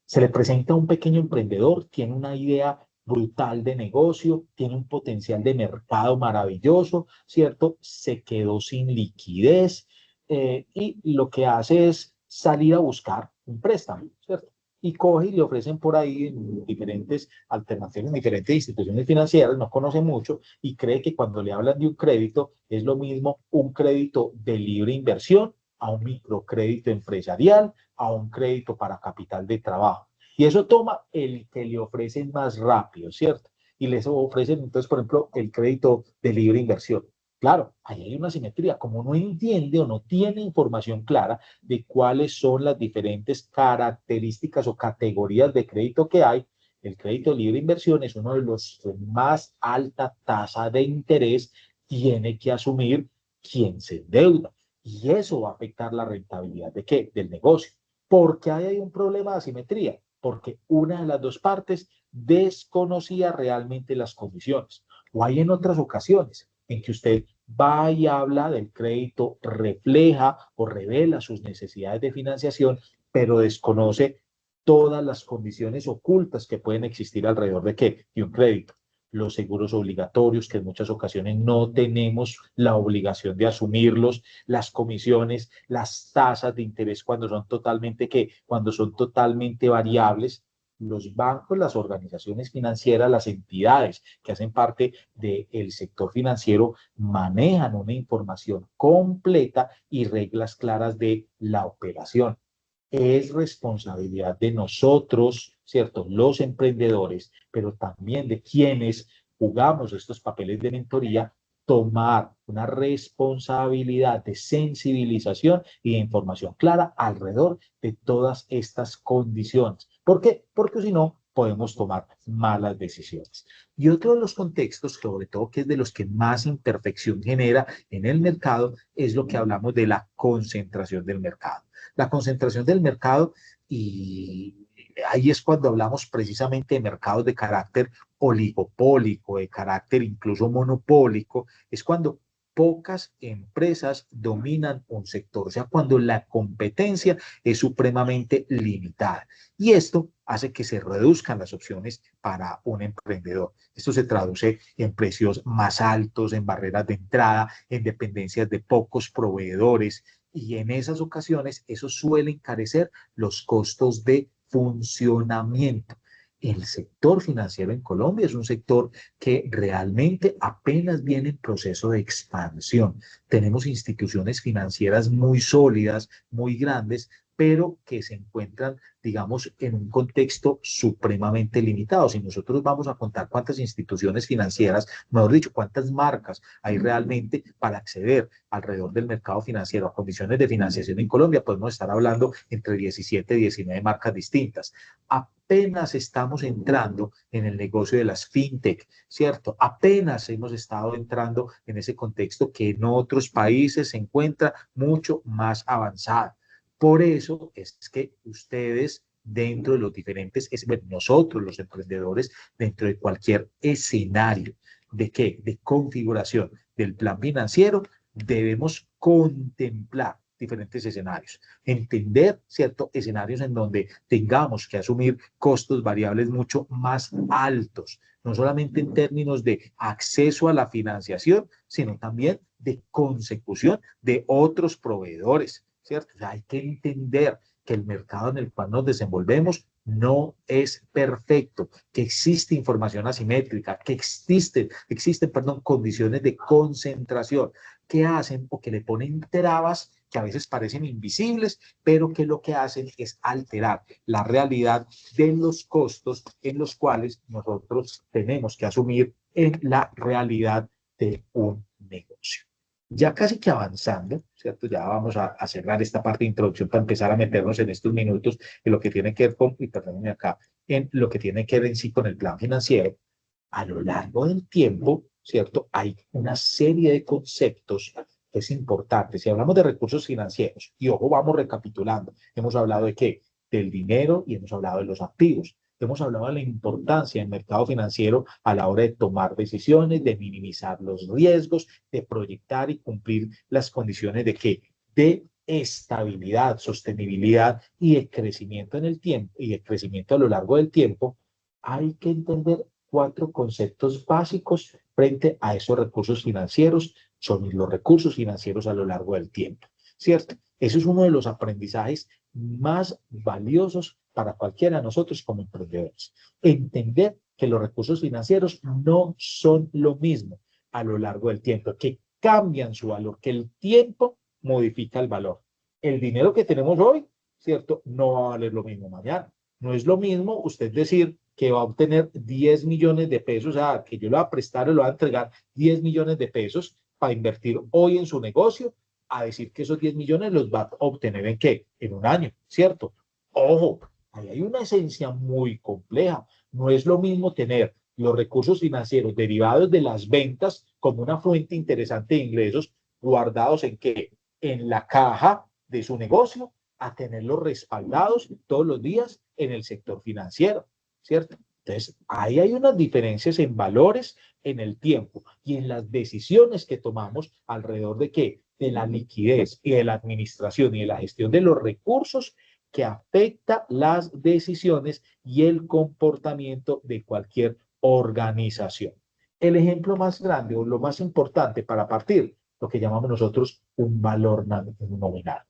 Se le presenta a un pequeño emprendedor, tiene una idea brutal de negocio, tiene un potencial de mercado maravilloso, ¿cierto? Se quedó sin liquidez y lo que hace es salir a buscar un préstamo, ¿cierto? Y coge y le ofrecen por ahí en diferentes alternativas, en diferentes instituciones financieras, no conoce mucho y cree que cuando le hablan de un crédito es lo mismo un crédito de libre inversión a un microcrédito empresarial, a un crédito para capital de trabajo. Y eso toma el que le ofrecen más rápido, ¿cierto? Y les ofrecen entonces, por ejemplo, el crédito de libre inversión. Claro, ahí hay una simetría. Como no entiende o no tiene información clara de cuáles son las diferentes características o categorías de crédito que hay, el crédito de libre inversión es uno de los más alta tasa de interés, tiene que asumir quien se endeuda. Y eso va a afectar la rentabilidad de qué? Del negocio. ¿Por qué hay un problema de asimetría? Porque una de las dos partes desconocía realmente las condiciones. O hay en otras ocasiones en que usted va y habla del crédito, refleja o revela sus necesidades de financiación, pero desconoce todas las condiciones ocultas que pueden existir alrededor de qué? De un crédito. Los seguros obligatorios, que en muchas ocasiones no tenemos la obligación de asumirlos, las comisiones, las tasas de interés cuando son totalmente, ¿qué? Cuando son totalmente variables. Los bancos, las organizaciones financieras, las entidades que hacen parte del sector financiero manejan una información completa y reglas claras de la operación. Es responsabilidad de nosotros, ¿cierto? Los emprendedores, pero también de quienes jugamos estos papeles de mentoría, tomar una responsabilidad de sensibilización y de información clara alrededor de todas estas condiciones. ¿Por qué? Porque si no, podemos tomar malas decisiones. Y otro de los contextos, sobre todo que es de los que más imperfección genera en el mercado, es lo que hablamos de la concentración del mercado. La concentración del mercado, y ahí es cuando hablamos precisamente de mercados de carácter oligopólico, de carácter incluso monopólico, es cuando pocas empresas dominan un sector, o sea, cuando la competencia es supremamente limitada. Y esto hace que se reduzcan las opciones para un emprendedor. Esto se traduce en precios más altos, en barreras de entrada, en dependencias de pocos proveedores, y en esas ocasiones eso suele encarecer los costos de funcionamiento. El sector financiero en Colombia es un sector que realmente apenas viene en proceso de expansión. Tenemos instituciones financieras muy sólidas, muy grandes, pero que se encuentran, digamos, en un contexto supremamente limitado. Si nosotros vamos a contar cuántas instituciones financieras, mejor dicho, cuántas marcas hay realmente para acceder alrededor del mercado financiero a condiciones de financiación en Colombia, podemos estar hablando entre 17 y 19 marcas distintas. Apenas estamos entrando en el negocio de las fintech, ¿cierto? Apenas hemos estado entrando en ese contexto que en otros países se encuentra mucho más avanzado. Por eso es que ustedes dentro de los diferentes, bueno, nosotros los emprendedores, dentro de cualquier escenario, ¿de qué? De configuración del plan financiero, debemos contemplar diferentes escenarios, entender ciertos escenarios en donde tengamos que asumir costos variables mucho más altos, no solamente en términos de acceso a la financiación, sino también de consecución de otros proveedores, ¿cierto? O sea, hay que entender que el mercado en el cual nos desenvolvemos no es perfecto, que existe información asimétrica, que existen, condiciones de concentración que hacen o que le ponen trabas que a veces parecen invisibles, pero que lo que hacen es alterar la realidad de los costos en los cuales nosotros tenemos que asumir en la realidad de un negocio. Ya casi que avanzando, ¿cierto? Ya vamos a cerrar esta parte de introducción para empezar a meternos en estos minutos en lo que tiene que ver con, y perdónenme acá, en lo que tiene que ver en sí con el plan financiero. A lo largo del tiempo, ¿cierto? Hay una serie de conceptos que es importante. Si hablamos de recursos financieros, y ojo, vamos recapitulando, hemos hablado de qué? Del dinero y hemos hablado de los activos. Hemos hablado de la importancia del mercado financiero a la hora de tomar decisiones, de minimizar los riesgos, de proyectar y cumplir las condiciones de qué? De estabilidad, sostenibilidad y de crecimiento en el tiempo y de crecimiento a lo largo del tiempo. Hay que entender cuatro conceptos básicos frente a esos recursos financieros. Son los recursos financieros a lo largo del tiempo, ¿cierto? Eso es uno de los aprendizajes más valiosos para cualquiera de nosotros como emprendedores. Entender que los recursos financieros no son lo mismo a lo largo del tiempo, que cambian su valor, que el tiempo modifica el valor. El dinero que tenemos hoy, ¿cierto? No va a valer lo mismo mañana. No es lo mismo usted decir que va a obtener 10 millones de pesos, o sea, que yo le voy a prestar o le voy a entregar 10 millones de pesos para invertir hoy en su negocio, a decir que esos 10 millones los va a obtener en qué? En un año, ¿cierto? Ojo, ahí hay una esencia muy compleja. No es lo mismo tener los recursos financieros derivados de las ventas como una fuente interesante de ingresos guardados en qué? En la caja de su negocio, a tenerlos respaldados todos los días en el sector financiero, ¿cierto? Entonces, ahí hay unas diferencias en valores, en el tiempo y en las decisiones que tomamos alrededor de qué? De la liquidez y de la administración y de la gestión de los recursos que afecta las decisiones y el comportamiento de cualquier organización. El ejemplo más grande o lo más importante para partir, lo que llamamos nosotros un valor nominal.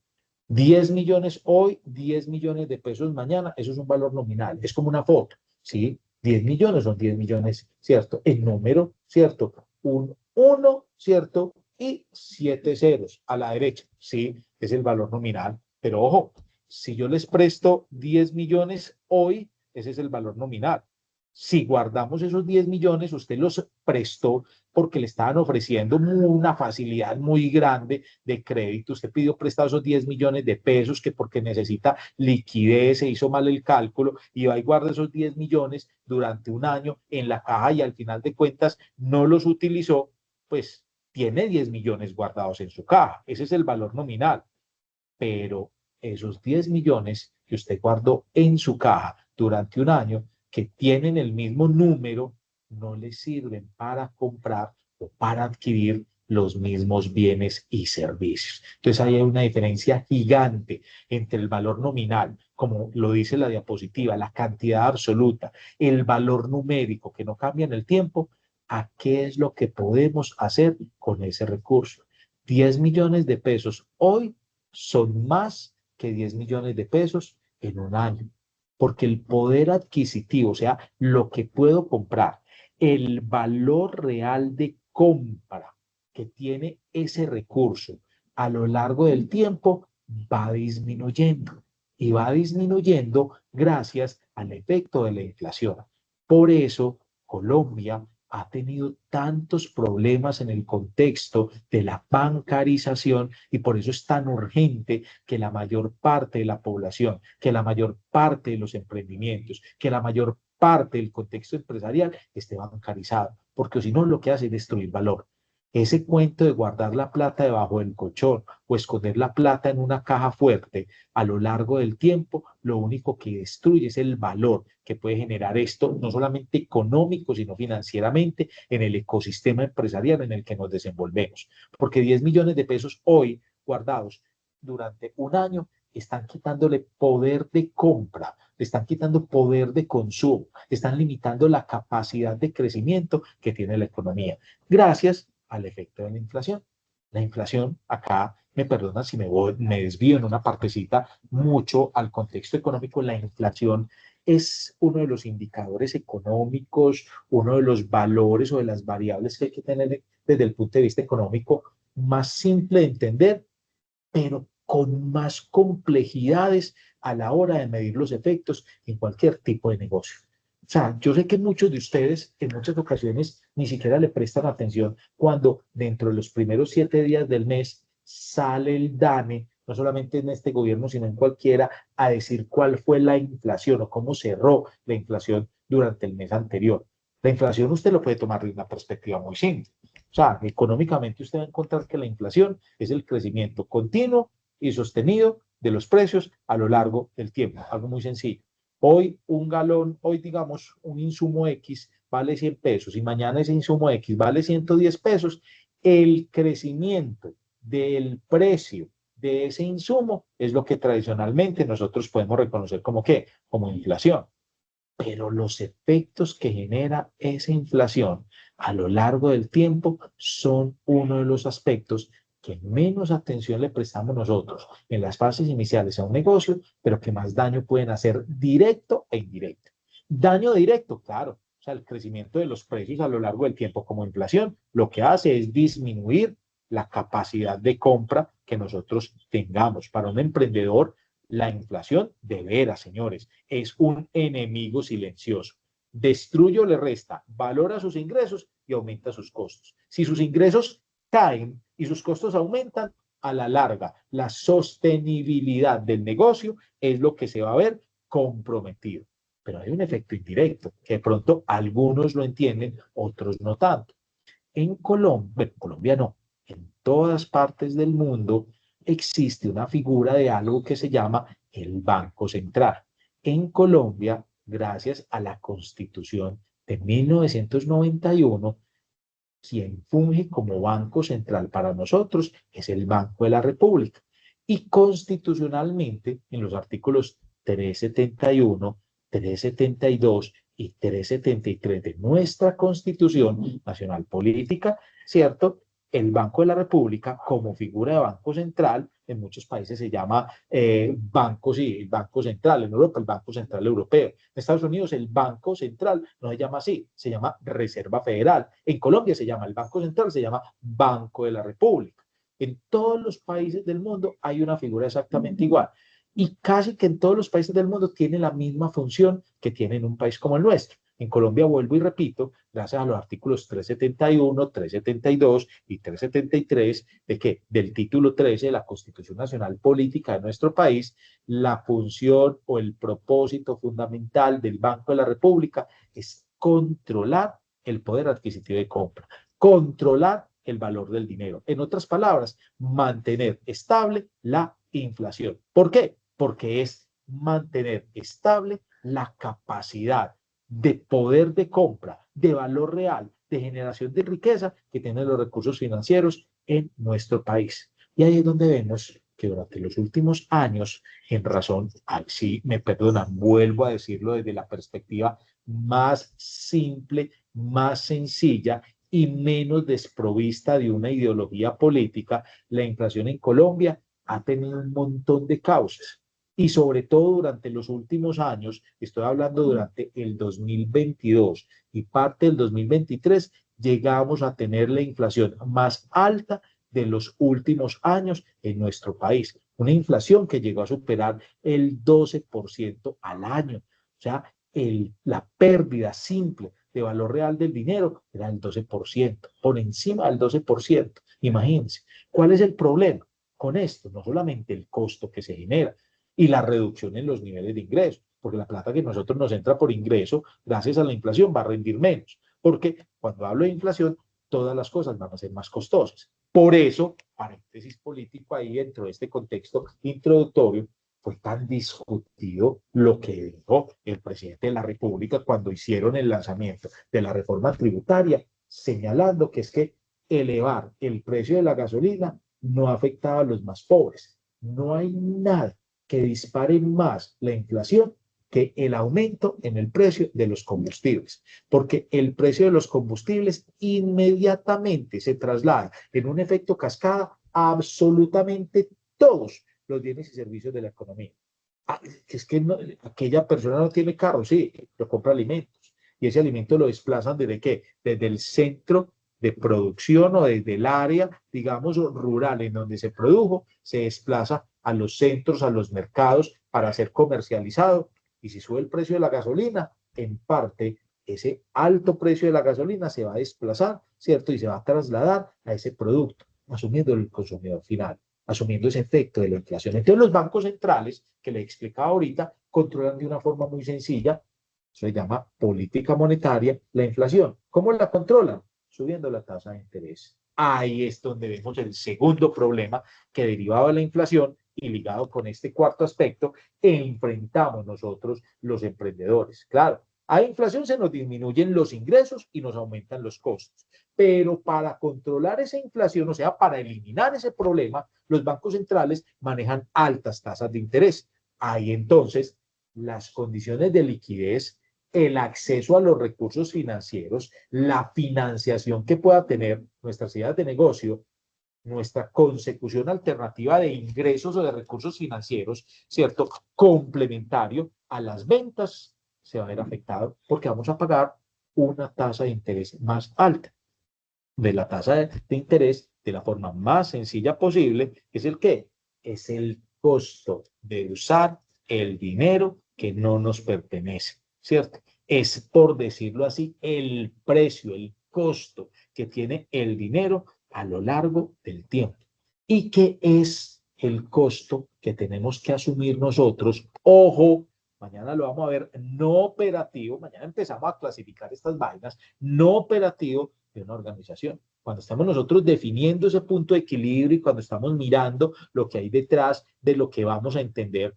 10 millones hoy, 10 millones de pesos mañana, eso es un valor nominal, es como una foto, ¿sí? 10 millones son 10 millones, ¿cierto? El número, ¿cierto? Un 1, ¿cierto? Y 7 ceros a la derecha, ¿sí? Es el valor nominal. Pero ojo, si yo les presto 10 millones hoy, ese es el valor nominal. Si guardamos esos 10 millones, usted los prestó porque le estaban ofreciendo una facilidad muy grande de crédito. Usted pidió prestado esos 10 millones de pesos que porque necesita liquidez, se hizo mal el cálculo y va y guarda esos 10 millones durante un año en la caja y al final de cuentas no los utilizó, pues tiene 10 millones guardados en su caja. Ese es el valor nominal. Pero esos 10 millones que usted guardó en su caja durante un año, que tienen el mismo número, no le sirven para comprar o para adquirir los mismos bienes y servicios. Entonces ahí hay una diferencia gigante entre el valor nominal, como lo dice la diapositiva, la cantidad absoluta, el valor numérico que no cambia en el tiempo, a qué es lo que podemos hacer con ese recurso. 10 millones de pesos hoy son más que 10 millones de pesos en un año, porque el poder adquisitivo, o sea, lo que puedo comprar, el valor real de compra que tiene ese recurso a lo largo del tiempo va disminuyendo. y va disminuyendo gracias al efecto de la inflación. Por eso, Colombia ha tenido tantos problemas en el contexto de la bancarización y por eso es tan urgente que la mayor parte de la población, que la mayor parte de los emprendimientos, que la mayor parte del contexto empresarial esté bancarizado, porque si no lo que hace es destruir valor. Ese cuento de guardar la plata debajo del colchón o esconder la plata en una caja fuerte a lo largo del tiempo, lo único que destruye es el valor que puede generar esto, no solamente económico, sino financieramente en el ecosistema empresarial en el que nos desenvolvemos. Porque 10 millones de pesos hoy guardados durante un año están quitándole poder de compra, le están quitando poder de consumo, están limitando la capacidad de crecimiento que tiene la economía. Gracias al efecto de la inflación. La inflación, acá, me perdonan si me desvío en una partecita mucho al contexto económico, la inflación es uno de los indicadores económicos, uno de los valores o de las variables que hay que tener desde el punto de vista económico más simple de entender, pero con más complejidades a la hora de medir los efectos en cualquier tipo de negocio. O sea, yo sé que muchos de ustedes en muchas ocasiones ni siquiera le prestan atención cuando dentro de los primeros 7 días del mes sale el DANE, no solamente en este gobierno, sino en cualquiera, a decir cuál fue la inflación o cómo cerró la inflación durante el mes anterior. La inflación usted lo puede tomar de una perspectiva muy simple. O sea, económicamente usted va a encontrar que la inflación es el crecimiento continuo y sostenido de los precios a lo largo del tiempo. Algo muy sencillo. Hoy un galón, hoy digamos un insumo X vale 100 pesos y mañana ese insumo X vale 110 pesos. El crecimiento del precio de ese insumo es lo que tradicionalmente nosotros podemos reconocer como ¿qué? Como inflación. Pero los efectos que genera esa inflación a lo largo del tiempo son uno de los aspectos que menos atención le prestamos nosotros en las fases iniciales a un negocio, pero que más daño pueden hacer directo e indirecto. Daño directo, claro, o sea, el crecimiento de los precios a lo largo del tiempo como inflación, lo que hace es disminuir la capacidad de compra que nosotros tengamos. Para un emprendedor, la inflación, de veras, señores, es un enemigo silencioso. Destruye o le resta valor a sus ingresos y aumenta sus costos. Si sus ingresos caen y sus costos aumentan, a la larga, la sostenibilidad del negocio es lo que se va a ver comprometido. Pero hay un efecto indirecto, que de pronto algunos lo entienden, otros no tanto. En Colombia, bueno, Colombia no, en todas partes del mundo existe una figura de algo que se llama el Banco Central. En Colombia, gracias a la Constitución de 1991, quien funge como Banco Central para nosotros es el Banco de la República. Y constitucionalmente, en los artículos 371, 372 y 373 de nuestra Constitución Nacional Política, ¿cierto? El Banco de la República, como figura de Banco Central, en muchos países se llama Banco, sí, el Banco Central, en Europa el Banco Central Europeo, en Estados Unidos el Banco Central no se llama así, se llama Reserva Federal, en Colombia se llama el Banco Central, se llama Banco de la República. En todos los países del mundo hay una figura exactamente igual y casi que en todos los países del mundo tiene la misma función que tiene en un país como el nuestro. En Colombia, vuelvo y repito, gracias a los artículos 371, 372 y 373 de que del título 13 de la Constitución Nacional Política de nuestro país, la función o el propósito fundamental del Banco de la República es controlar el poder adquisitivo de compra, controlar el valor del dinero. En otras palabras, mantener estable la inflación. ¿Por qué? Porque es mantener estable la capacidad de poder de compra, de valor real, de generación de riqueza que tienen los recursos financieros en nuestro país. Y ahí es donde vemos que durante los últimos años, en razón, si me perdonan, vuelvo a decirlo desde la perspectiva más simple, más sencilla y menos desprovista de una ideología política, la inflación en Colombia ha tenido un montón de causas y sobre todo durante los últimos años, estoy hablando durante el 2022 y parte del 2023, llegamos a tener la inflación más alta de los últimos años en nuestro país. una inflación que llegó a superar el 12% al año. O sea, la pérdida simple de valor real del dinero era el 12%, por encima del 12%. Imagínense, ¿cuál es el problema con esto? No solamente el costo que se genera y la reducción en los niveles de ingreso, porque la plata que nosotros nos entra por ingreso, gracias a la inflación, va a rendir menos, porque cuando hablo de inflación, todas las cosas van a ser más costosas. Por eso, paréntesis político ahí dentro de este contexto introductorio, fue tan discutido lo que dijo el presidente de la República cuando hicieron el lanzamiento de la reforma tributaria, señalando que es que elevar el precio de la gasolina no afectaba a los más pobres. No hay nada que dispare más la inflación que el aumento en el precio de los combustibles, porque el precio de los combustibles inmediatamente se traslada en un efecto cascada a absolutamente todos los bienes y servicios de la economía. Es que no, aquella persona no tiene carro, sí, pero compra alimentos. Y ese alimento lo desplazan desde qué? Desde el centro de producción o desde el área, digamos, rural en donde se produjo, se desplaza a los centros, a los mercados para ser comercializado. Y si sube el precio de la gasolina, en parte ese alto precio de la gasolina se va a desplazar, ¿cierto? Y se va a trasladar a ese producto, asumiendo el consumidor final, asumiendo ese efecto de la inflación. Entonces los bancos centrales, que le explicaba ahorita, controlan de una forma muy sencilla, se llama política monetaria, la inflación. ¿Cómo la controlan? Subiendo la tasa de interés. Ahí es donde vemos el segundo problema que derivaba de la inflación y ligado con este cuarto aspecto, enfrentamos nosotros los emprendedores. Claro, a inflación se nos disminuyen los ingresos y nos aumentan los costos. Pero para controlar esa inflación, o sea, para eliminar ese problema, los bancos centrales manejan altas tasas de interés. Ahí entonces las condiciones de liquidez, el acceso a los recursos financieros, la financiación que pueda tener nuestras ideas de negocio, nuestra consecución alternativa de ingresos o de recursos financieros, ¿cierto? Complementario a las ventas, se va a ver afectado porque vamos a pagar una tasa de interés más alta. De la tasa de interés de la forma más sencilla posible, es el qué? Es el costo de usar el dinero que no nos pertenece, ¿cierto? Es, por decirlo así, el precio, el costo que tiene el dinero a lo largo del tiempo. ¿Y qué es el costo que tenemos que asumir nosotros? Ojo, mañana lo vamos a ver no operativo, mañana empezamos a clasificar estas vainas, no operativo de una organización. Cuando estamos nosotros definiendo ese punto de equilibrio y cuando estamos mirando lo que hay detrás de lo que vamos a entender,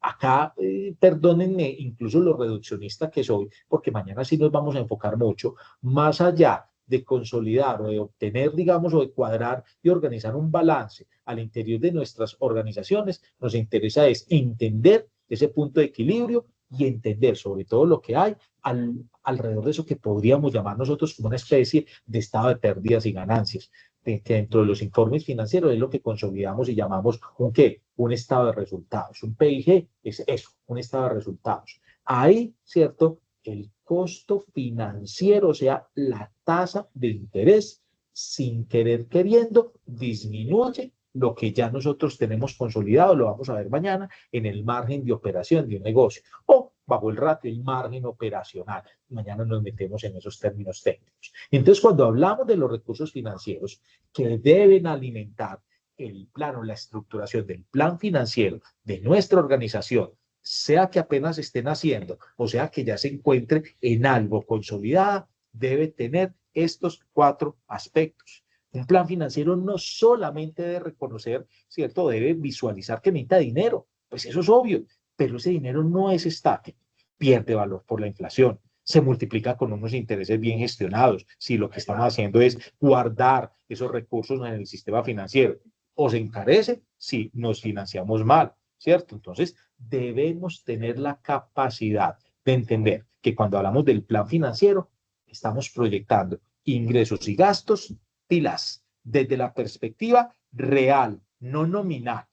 acá, perdónenme, incluso lo reduccionista que soy, porque mañana sí nos vamos a enfocar mucho, más allá de consolidar o de obtener, digamos, o de cuadrar y organizar un balance al interior de nuestras organizaciones, nos interesa es entender ese punto de equilibrio y entender sobre todo lo que hay alrededor de eso que podríamos llamar nosotros como una especie de estado de pérdidas y ganancias, que dentro de los informes financieros es lo que consolidamos y llamamos un ¿qué? Un estado de resultados. Un PIG es eso, un estado de resultados. Ahí, ¿cierto? El costo financiero, o sea, la tasa de interés, sin querer queriendo, disminuye lo que ya nosotros tenemos consolidado, lo vamos a ver mañana, en el margen de operación de un negocio o bajo el ratio, el margen operacional. Mañana nos metemos en esos términos técnicos. Entonces, cuando hablamos de los recursos financieros que deben alimentar el plano, la estructuración del plan financiero de nuestra organización, sea que apenas estén haciendo o sea que ya se encuentre en algo consolidada, debe tener estos cuatro aspectos. Un plan financiero no solamente debe reconocer, ¿cierto? Debe visualizar que necesita dinero, pues eso es obvio, pero ese dinero no es estático, pierde valor por la inflación, se multiplica con unos intereses bien gestionados, si lo que estamos haciendo es guardar esos recursos en el sistema financiero, o se encarece si nos financiamos mal, ¿cierto? Entonces, debemos tener la capacidad de entender que cuando hablamos del plan financiero, estamos proyectando ingresos y gastos pilas desde la perspectiva real, no nominal,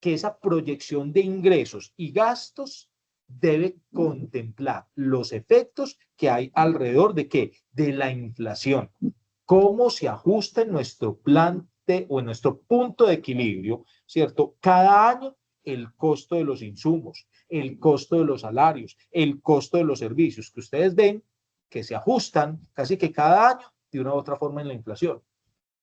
que esa proyección de ingresos y gastos debe contemplar los efectos que hay alrededor de qué? De la inflación. ¿Cómo se ajusta en nuestro plan límite o en nuestro punto de equilibrio, ¿cierto? Cada año el costo de los insumos, el costo de los salarios, el costo de los servicios, que ustedes ven que se ajustan casi que cada año de una u otra forma en la inflación.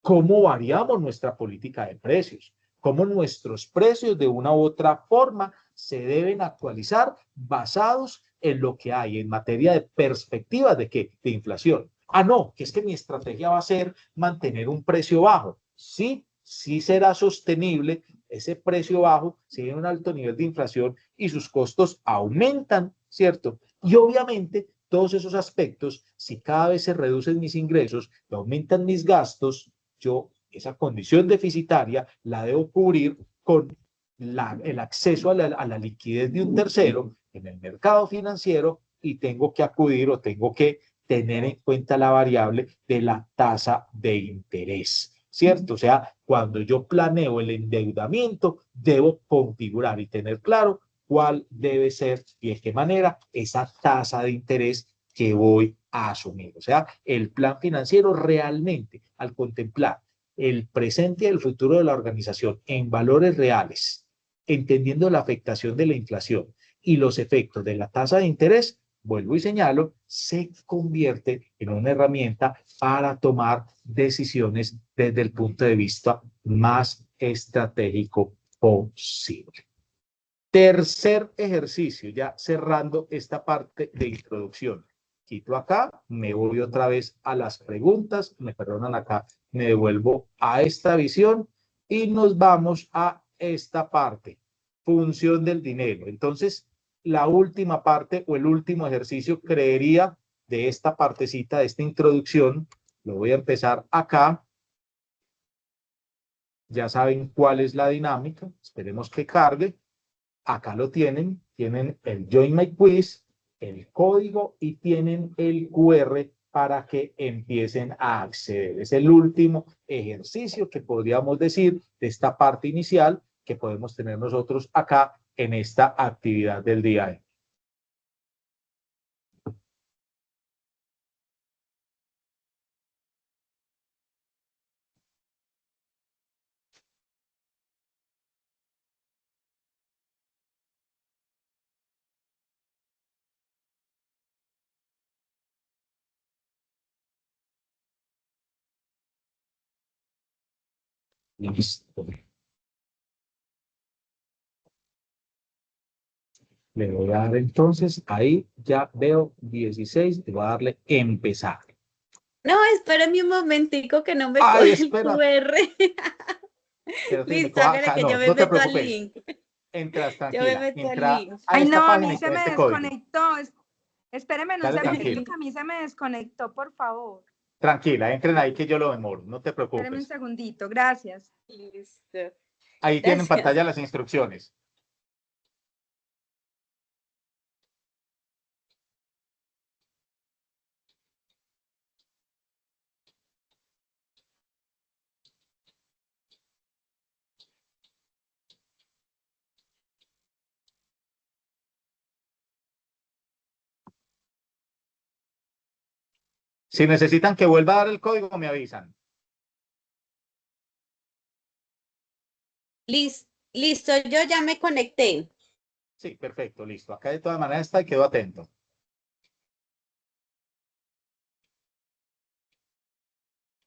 ¿Cómo variamos nuestra política de precios? ¿Cómo nuestros precios de una u otra forma se deben actualizar basados en lo que hay en materia de perspectivas de qué? De inflación. Ah, no, que es que mi estrategia va a ser mantener un precio bajo. Sí, sí será sostenible ese precio bajo si hay un alto nivel de inflación y sus costos aumentan, ¿cierto? Y obviamente todos esos aspectos, si cada vez se reducen mis ingresos y aumentan mis gastos, yo esa condición deficitaria la debo cubrir con el acceso a la liquidez de un tercero en el mercado financiero y tengo que acudir o tengo que tener en cuenta la variable de la tasa de interés, ¿cierto? O sea, cuando yo planeo el endeudamiento, debo configurar y tener claro cuál debe ser y de qué manera esa tasa de interés que voy a asumir. O sea, el plan financiero realmente, al contemplar el presente y el futuro de la organización en valores reales, entendiendo la afectación de la inflación y los efectos de la tasa de interés, vuelvo y señalo, se convierte en una herramienta para tomar decisiones desde el punto de vista más estratégico posible. Tercer ejercicio, ya cerrando esta parte de introducción. Quito acá, me voy otra vez a las preguntas, me perdonan acá, me devuelvo a esta visión y nos vamos a esta parte, función del dinero. Entonces, la última parte o el último ejercicio, creería, de esta partecita, de esta introducción, lo voy a empezar acá. Ya saben cuál es la dinámica, esperemos que cargue. Acá lo tienen, tienen el Join My Quiz, el código y tienen el QR para que empiecen a acceder. Es el último ejercicio que podríamos decir de esta parte inicial que podemos tener nosotros acá en esta actividad del día de hoy. Listo. Le voy a dar entonces, ahí ya veo 16, le voy a darle empezar. No, espérame un momentico que no me Ay, coge el espera, QR. pero si me Listo, coja hágale acá, que yo no, me no te meto al preocupes. link. Entras Yo me tranquila, meto al entra link. a Ay, esta no, a página mí y se con me este código. desconectó. Espéreme un Dale segundito tranquilo. que a mí se me desconectó, por favor. Tranquila, entren ahí que yo lo demoro, no te Espéreme un preocupes. segundito, gracias. Listo. Ahí tienen en Gracias. pantalla las instrucciones. Si necesitan que vuelva a dar el código, me avisan. Listo, yo ya me conecté. Sí, perfecto, listo. Acá de todas maneras está y quedo atento.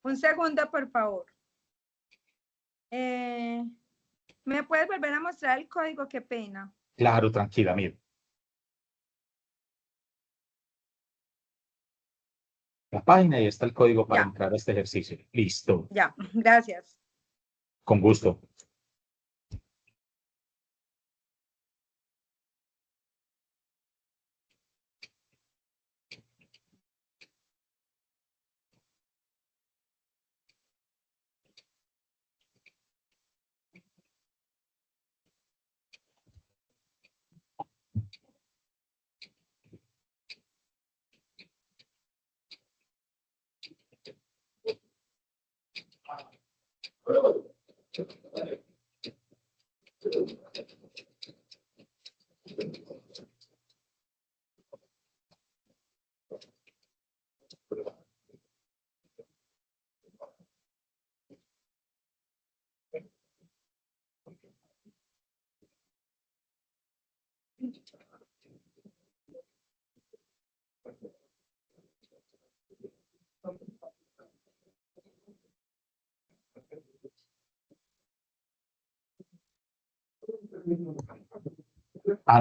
Un segundo, por favor. ¿Me puedes volver a mostrar el código? Qué pena. Claro, tranquila, mire. La página y está el código para Ya, entrar a este ejercicio. Listo, ya, gracias. con gusto.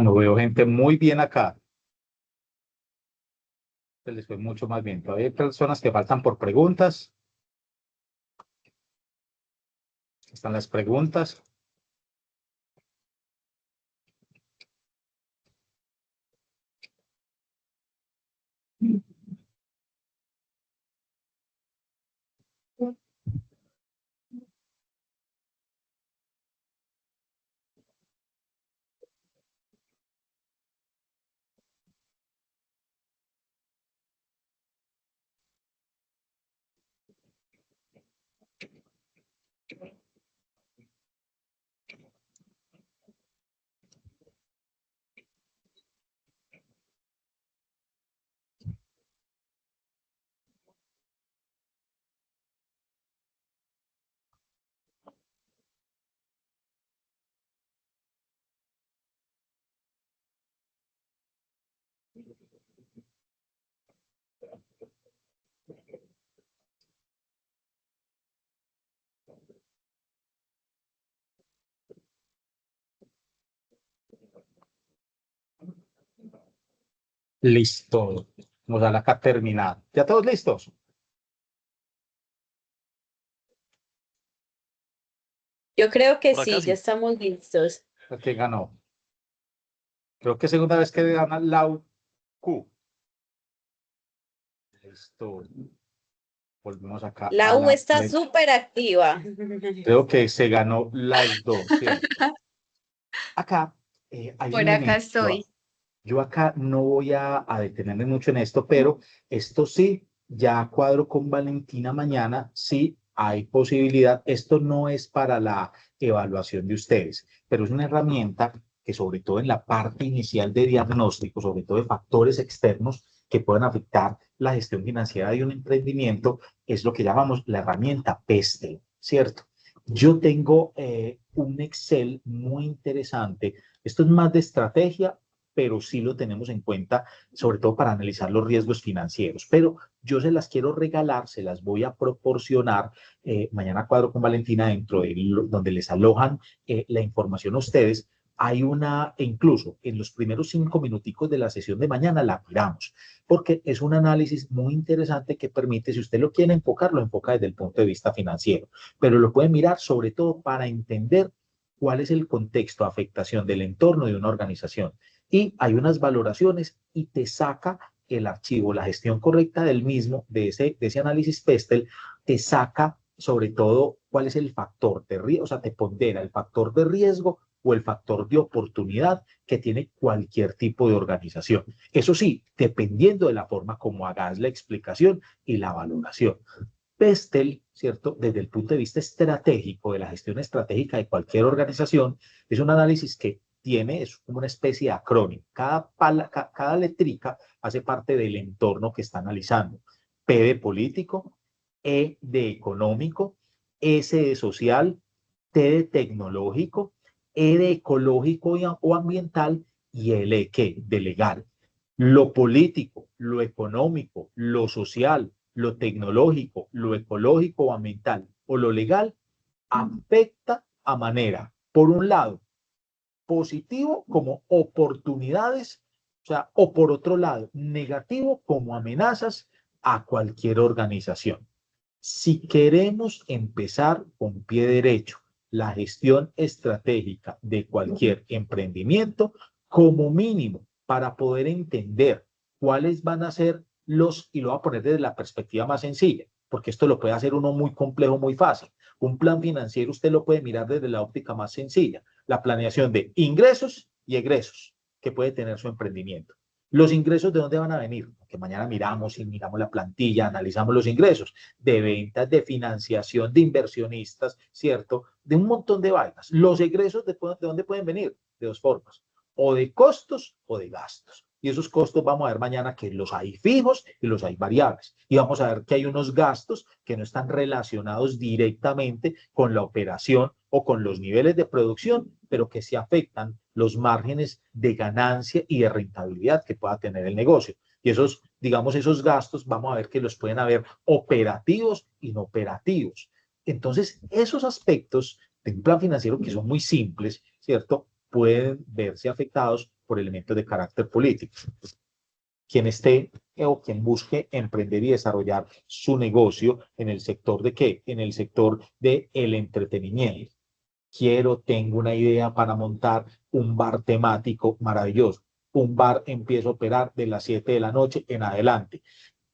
No veo gente muy bien acá. Se les fue mucho más bien. Todavía hay personas que faltan por preguntas. Están las preguntas. Listo. Vamos a dar acá terminado. ¿Ya todos listos? Yo creo que Por acá sí, sí. ya estamos listos. ¿Quién ganó? Creo que segunda vez que gana Lau Q. Listo. Volvemos acá a La U la... está súper activa. Creo que se ganó las dos, ¿cierto? Acá hay un Por acá momento. estoy. Yo acá no voy a detenerme mucho en esto, pero esto sí, ya cuadro con Valentina mañana, sí hay posibilidad. Esto no es para la evaluación de ustedes, pero es una herramienta que sobre todo en la parte inicial de diagnóstico, sobre todo de factores externos que pueden afectar la gestión financiera de un emprendimiento, es lo que llamamos la herramienta PESTEL, ¿cierto? Yo tengo un Excel muy interesante. Esto es más de estrategia, pero sí lo tenemos en cuenta, sobre todo para analizar los riesgos financieros. Pero yo se las quiero regalar, se las voy a proporcionar. Mañana cuadro con Valentina dentro de donde les alojan la información a ustedes. Hay una, e incluso en los primeros 5 minuticos de la sesión de mañana la miramos, porque es un análisis muy interesante que permite, si usted lo quiere enfocar, lo enfoca desde el punto de vista financiero, pero lo puede mirar sobre todo para entender cuál es el contexto de afectación del entorno de una organización. Y hay unas valoraciones y te saca el archivo, la gestión correcta del mismo, de ese análisis PESTEL, te saca sobre todo cuál es el factor de riesgo, o sea, te pondera el factor de riesgo o el factor de oportunidad que tiene cualquier tipo de organización. Eso sí, dependiendo de la forma como hagas la explicación y la valoración. PESTEL, ¿cierto? Desde el punto de vista estratégico, de la gestión estratégica de cualquier organización, es un análisis que tiene, es como una especie de acrónimo. Cada letrica hace parte del entorno que está analizando. P de político, E de económico, S de social, T de tecnológico, E de ecológico o ambiental y L ¿qué? De legal. Lo político, lo económico, lo social, lo tecnológico, lo ecológico o ambiental o lo legal afecta a manera, por un lado, positivo como oportunidades, o sea, o por otro lado, negativo como amenazas a cualquier organización. Si queremos empezar con pie derecho la gestión estratégica de cualquier emprendimiento, como mínimo, para poder entender cuáles van a ser y lo voy a poner desde la perspectiva más sencilla, porque esto lo puede hacer uno muy complejo, muy fácil. Un plan financiero usted lo puede mirar desde la óptica más sencilla, la planeación de ingresos y egresos que puede tener su emprendimiento. ¿Los ingresos de dónde van a venir? Que mañana miramos y miramos la plantilla, analizamos los ingresos de ventas, de financiación, de inversionistas, ¿cierto? De un montón de vainas. Los egresos, ¿de dónde pueden venir? De dos formas, o de costos o de gastos. Y esos costos vamos a ver mañana que los hay fijos y los hay variables. Y vamos a ver que hay unos gastos que no están relacionados directamente con la operación o con los niveles de producción, pero que sí afectan los márgenes de ganancia y de rentabilidad que pueda tener el negocio. Y esos, digamos, esos gastos, vamos a ver que los pueden haber operativos y no operativos. Entonces, esos aspectos de un plan financiero que son muy simples, ¿cierto? pueden verse afectados por elementos de carácter político. Quien esté o quien busque emprender y desarrollar su negocio en el sector de ¿qué? En el sector del entretenimiento. Tengo una idea para montar un bar temático maravilloso. Un bar empieza a operar de las 7 de la noche en adelante.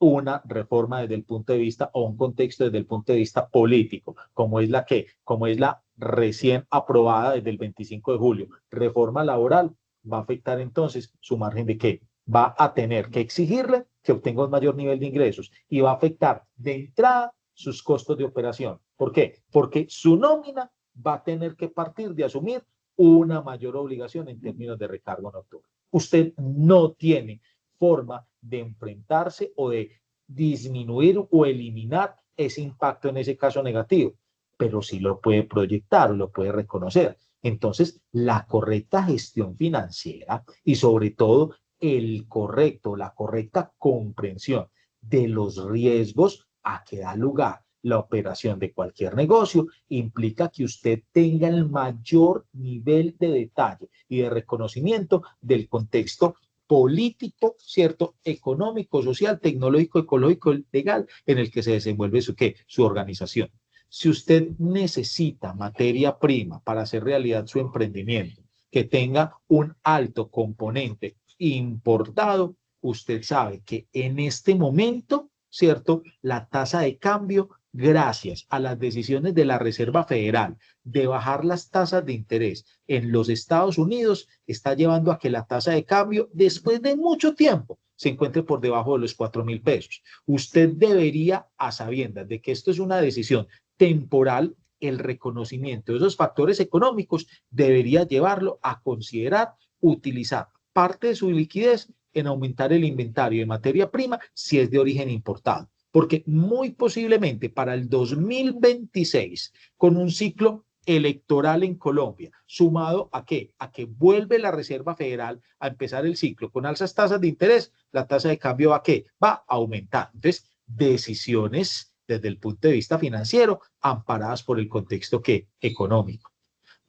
Una reforma desde el punto de vista o un contexto desde el punto de vista político, como es la recién aprobada desde el 25 de julio, reforma laboral, va a afectar entonces su margen de ¿qué? Va a tener que exigirle que obtenga un mayor nivel de ingresos y va a afectar de entrada sus costos de operación. ¿Por qué? Porque su nómina va a tener que partir de asumir una mayor obligación en términos de recargo nocturno. Usted no tiene forma de enfrentarse o de disminuir o eliminar ese impacto en ese caso negativo, pero sí lo puede proyectar, lo puede reconocer. Entonces, la correcta gestión financiera y sobre todo la correcta comprensión de los riesgos a que da lugar la operación de cualquier negocio implica que usted tenga el mayor nivel de detalle y de reconocimiento del contexto político, ¿cierto? Económico, social, tecnológico, ecológico, legal, en el que se desenvuelve su organización. Si usted necesita materia prima para hacer realidad su emprendimiento, que tenga un alto componente importado, usted sabe que en este momento, ¿cierto? La tasa de cambio, gracias a las decisiones de la Reserva Federal de bajar las tasas de interés en los Estados Unidos, está llevando a que la tasa de cambio, después de mucho tiempo, se encuentre por debajo de los 4.000 pesos. Usted debería, a sabiendas de que esto es una decisión temporal, el reconocimiento de esos factores económicos debería llevarlo a considerar utilizar parte de su liquidez en aumentar el inventario de materia prima si es de origen importado. Porque muy posiblemente para el 2026, con un ciclo electoral en Colombia, sumado ¿a qué? A que vuelve la Reserva Federal a empezar el ciclo con altas tasas de interés, la tasa de cambio ¿va a qué? Va a aumentar. Entonces, decisiones desde el punto de vista financiero amparadas por el contexto ¿qué? Económico.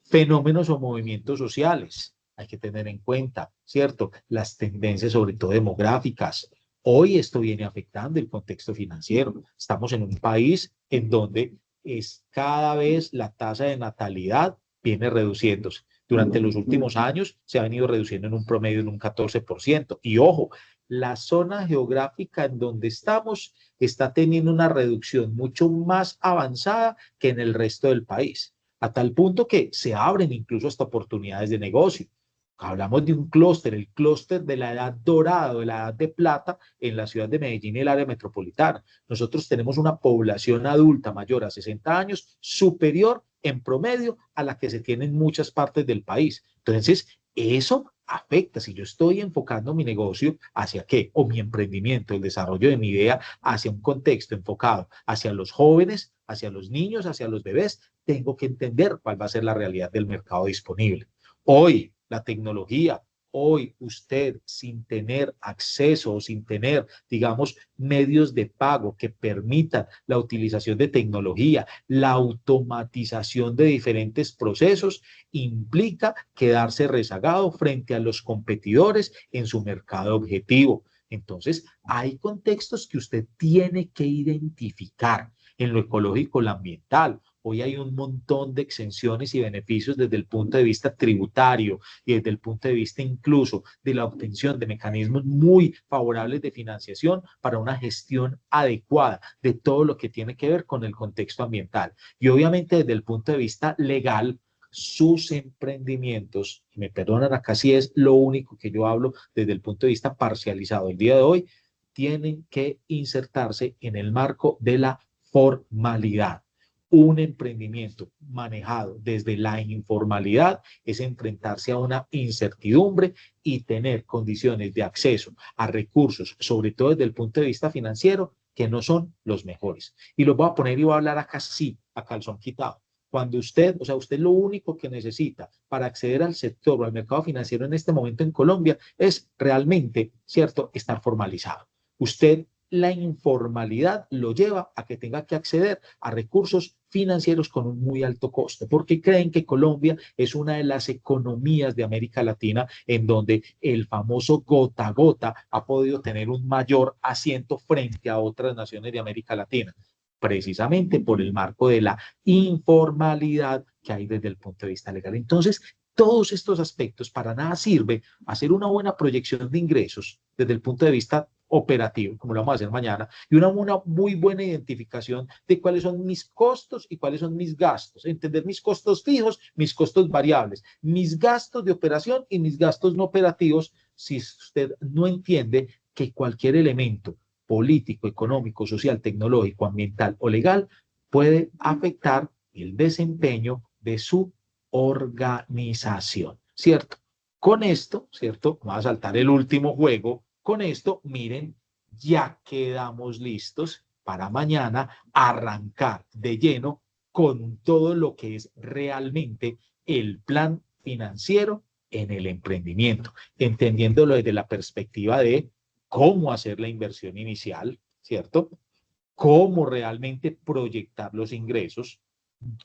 Fenómenos o movimientos sociales. Hay que tener en cuenta, ¿cierto? Las tendencias, sobre todo demográficas. Hoy esto viene afectando el contexto financiero. Estamos en un país en donde cada vez la tasa de natalidad viene reduciéndose. Durante los últimos años se ha venido reduciendo en un promedio en un 14%. Y ojo, la zona geográfica en donde estamos está teniendo una reducción mucho más avanzada que en el resto del país, a tal punto que se abren incluso hasta oportunidades de negocio. Hablamos de un clúster, el clúster de la edad dorada, de la edad de plata en la ciudad de Medellín y el área metropolitana. Nosotros tenemos una población adulta mayor a 60 años superior en promedio a la que se tiene en muchas partes del país. Entonces, eso afecta. Si yo estoy enfocando mi negocio hacia qué, o mi emprendimiento, el desarrollo de mi idea hacia un contexto enfocado hacia los jóvenes, hacia los niños, hacia los bebés, tengo que entender cuál va a ser la realidad del mercado disponible. Hoy, la tecnología, hoy usted sin tener acceso o sin tener, digamos, medios de pago que permitan la utilización de tecnología, la automatización de diferentes procesos, implica quedarse rezagado frente a los competidores en su mercado objetivo. Entonces, hay contextos que usted tiene que identificar en lo ecológico, lo ambiental. Hoy hay un montón de exenciones y beneficios desde el punto de vista tributario y desde el punto de vista incluso de la obtención de mecanismos muy favorables de financiación para una gestión adecuada de todo lo que tiene que ver con el contexto ambiental. Y obviamente desde el punto de vista legal, sus emprendimientos, me perdonan acá si es lo único que yo hablo desde el punto de vista parcializado el día de hoy, tienen que insertarse en el marco de la formalidad. Un emprendimiento manejado desde la informalidad es enfrentarse a una incertidumbre y tener condiciones de acceso a recursos, sobre todo desde el punto de vista financiero, que no son los mejores. Y los voy a poner y voy a hablar acá sí, a calzón quitado. Cuando usted, o sea, usted lo único que necesita para acceder al sector o al mercado financiero en este momento en Colombia es realmente, ¿cierto?, estar formalizado. Usted, la informalidad lo lleva a que tenga que acceder a recursos financieros con un muy alto costo, porque creen que Colombia es una de las economías de América Latina en donde el famoso gota a gota ha podido tener un mayor asiento frente a otras naciones de América Latina, precisamente por el marco de la informalidad que hay desde el punto de vista legal. Entonces, todos estos aspectos para nada sirve hacer una buena proyección de ingresos desde el punto de vista operativo, como lo vamos a hacer mañana, y una muy buena identificación de cuáles son mis costos y cuáles son mis gastos, entender mis costos fijos, mis costos variables, mis gastos de operación y mis gastos no operativos, si usted no entiende que cualquier elemento político, económico, social, tecnológico, ambiental o legal puede afectar el desempeño de su organización, ¿cierto? Con esto, ¿cierto? Vamos a saltar el último juego. Con esto, miren, ya quedamos listos para mañana arrancar de lleno con todo lo que es realmente el plan financiero en el emprendimiento, entendiéndolo desde la perspectiva de cómo hacer la inversión inicial, ¿cierto? Cómo realmente proyectar los ingresos,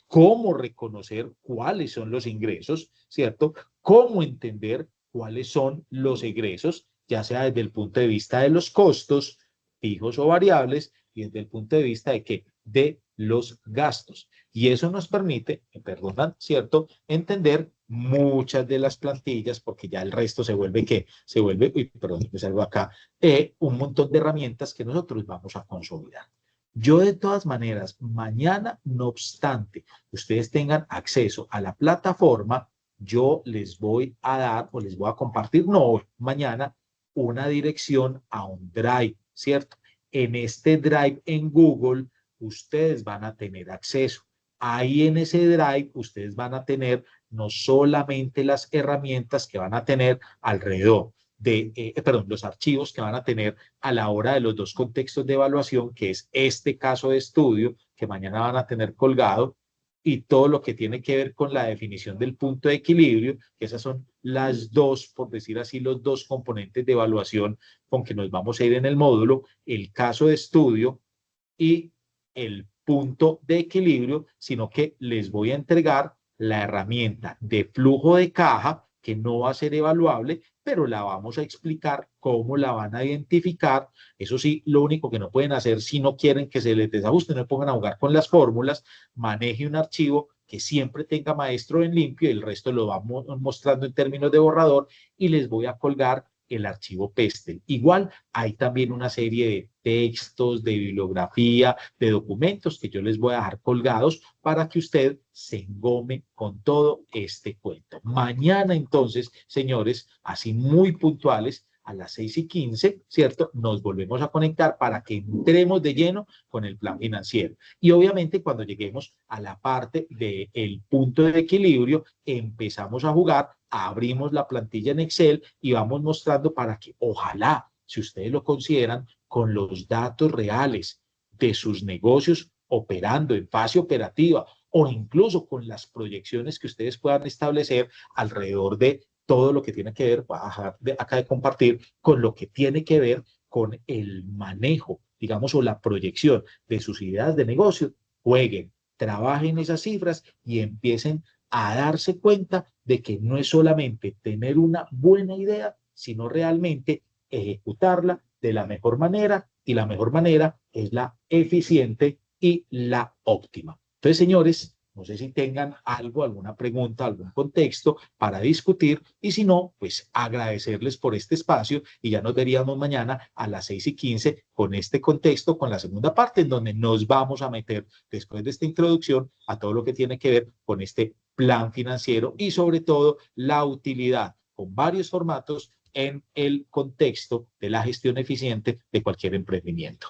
cómo reconocer cuáles son los ingresos, ¿cierto? Cómo entender cuáles son los egresos, ya sea desde el punto de vista de los costos fijos o variables y desde el punto de vista de qué, de los gastos. Y eso nos permite, me perdonan, ¿cierto?, entender muchas de las plantillas, porque ya el resto se vuelve, ¿qué? Se vuelve, uy, perdón, me salgo acá, un montón de herramientas que nosotros vamos a consolidar. Yo de todas maneras, mañana, no obstante, ustedes tengan acceso a la plataforma, yo les voy a dar o les voy a compartir, no, mañana, una dirección a un Drive, ¿cierto? En este Drive en Google, ustedes van a tener acceso. Ahí en ese Drive, ustedes van a tener no solamente las herramientas que van a tener alrededor de, los archivos que van a tener a la hora de los dos contextos de evaluación, que es este caso de estudio que mañana van a tener colgado, y todo lo que tiene que ver con la definición del punto de equilibrio, que esas son las dos, por decir así, los dos componentes de evaluación con que nos vamos a ir en el módulo, el caso de estudio y el punto de equilibrio, sino que les voy a entregar la herramienta de flujo de caja, que no va a ser evaluable, pero la vamos a explicar cómo la van a identificar. Eso sí, lo único que no pueden hacer si no quieren que se les desajuste, no se pongan a jugar con las fórmulas, maneje un archivo que siempre tenga maestro en limpio y el resto lo vamos mostrando en términos de borrador y les voy a colgar el archivo PESTEL. Igual hay también una serie de textos, de bibliografía, de documentos que yo les voy a dejar colgados para que usted se engome con todo este cuento. Mañana entonces, señores, así muy puntuales, a las 6:15, ¿cierto? Nos volvemos a conectar para que entremos de lleno con el plan financiero. Y obviamente cuando lleguemos a la parte del punto de equilibrio, empezamos a jugar, abrimos la plantilla en Excel y vamos mostrando para que ojalá, si ustedes lo consideran, con los datos reales de sus negocios operando en fase operativa o incluso con las proyecciones que ustedes puedan establecer alrededor de todo lo que tiene que ver, voy a dejar acá de compartir, con lo que tiene que ver con el manejo, digamos, o la proyección de sus ideas de negocio, jueguen, trabajen esas cifras y empiecen a darse cuenta de que no es solamente tener una buena idea, sino realmente ejecutarla de la mejor manera, y la mejor manera es la eficiente y la óptima. Entonces, señores, no sé si tengan algo, alguna pregunta, algún contexto para discutir, y si no, pues agradecerles por este espacio y ya nos veríamos mañana a las 6:15 con este contexto, con la segunda parte, en donde nos vamos a meter, después de esta introducción, a todo lo que tiene que ver con este plan financiero y sobre todo la utilidad con varios formatos en el contexto de la gestión eficiente de cualquier emprendimiento.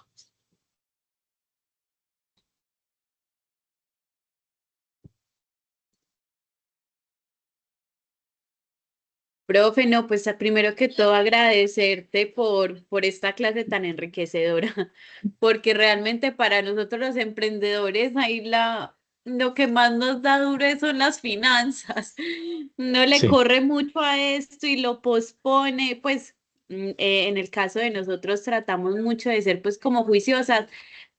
Profe, no, pues primero que todo agradecerte por esta clase tan enriquecedora, porque realmente para nosotros los emprendedores ahí lo que más nos da duro son las finanzas. No le Sí. corre mucho a esto y lo pospone, pues en el caso de nosotros tratamos mucho de ser pues como juiciosas,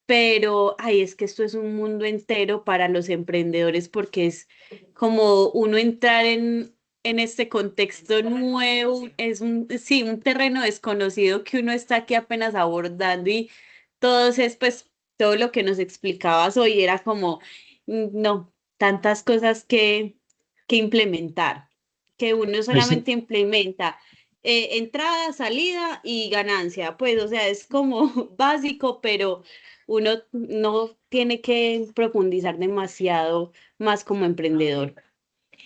pero ay, es que esto es un mundo entero para los emprendedores porque es como uno entrar en este contexto nuevo, es sí, un terreno desconocido que uno está aquí apenas abordando y pues todo lo que nos explicabas hoy era como, no, tantas cosas que implementar, que uno Ese- solamente implementa entrada, salida y ganancia, pues o sea, es como básico, pero uno no tiene que profundizar demasiado más como emprendedor.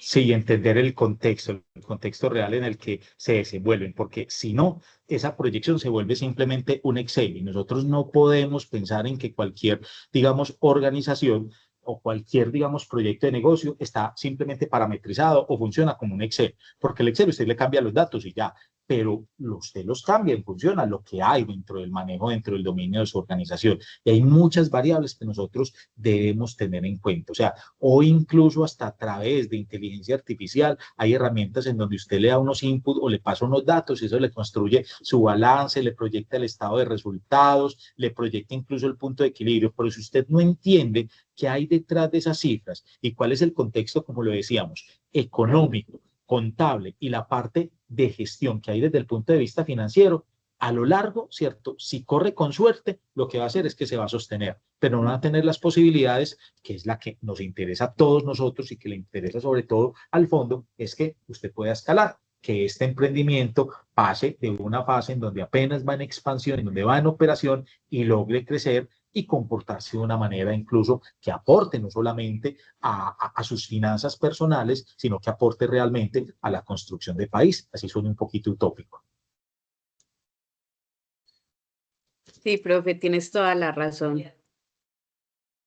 Sí, entender el contexto real en el que se desenvuelven, porque si no, esa proyección se vuelve simplemente un Excel y nosotros no podemos pensar en que cualquier, digamos, organización o cualquier, digamos, proyecto de negocio está simplemente parametrizado o funciona como un Excel, porque el Excel usted le cambia los datos y ya, pero usted los cambia en función a lo que hay dentro del manejo, dentro del dominio de su organización. Y hay muchas variables que nosotros debemos tener en cuenta. O sea, o incluso hasta a través de inteligencia artificial hay herramientas en donde usted le da unos inputs o le pasa unos datos y eso le construye su balance, le proyecta el estado de resultados, le proyecta incluso el punto de equilibrio. Pero si usted no entiende qué hay detrás de esas cifras y cuál es el contexto, como lo decíamos, económico, contable y la parte de gestión que hay desde el punto de vista financiero, a lo largo, ¿cierto? Si corre con suerte, lo que va a hacer es que se va a sostener, pero no va a tener las posibilidades, que es la que nos interesa a todos nosotros y que le interesa sobre todo al fondo, es que usted pueda escalar, que este emprendimiento pase de una fase en donde apenas va en expansión, en donde va en operación y logre crecer y comportarse de una manera incluso que aporte no solamente a sus finanzas personales, sino que aporte realmente a la construcción del país. Así suena un poquito utópico. Sí, profe, tienes toda la razón.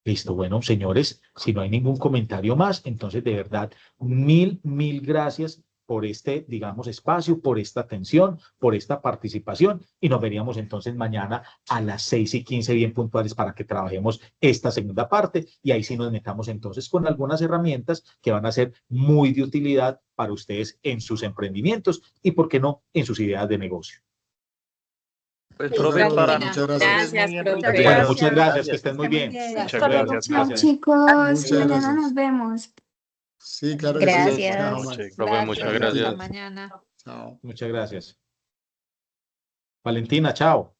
Listo, bueno, señores, si no hay ningún comentario más, entonces de verdad, mil gracias por este, digamos, espacio, por esta atención, por esta participación y nos veríamos entonces mañana a las 6:15 bien puntuales para que trabajemos esta segunda parte y ahí sí nos metamos entonces con algunas herramientas que van a ser muy de utilidad para ustedes en sus emprendimientos y, ¿por qué no?, en sus ideas de negocio. Pues, Sí, profe, está para bien. Muchas nosotros gracias. es Gracias, muy Muchas profe. Bueno, enriquecedor. muchas gracias. gracias, que Gracias. estén muy Está muy bien. bien. Muchas Hasta luego. gracias. Chao, Gracias. chicos. Muchas Mañana gracias. nos vemos. Sí, claro que sí. Buenas Gracias. Chao, Mar. noches, profe, muchas Gracias. Hasta gracias. mañana. Chao. Muchas gracias. Valentina, chao.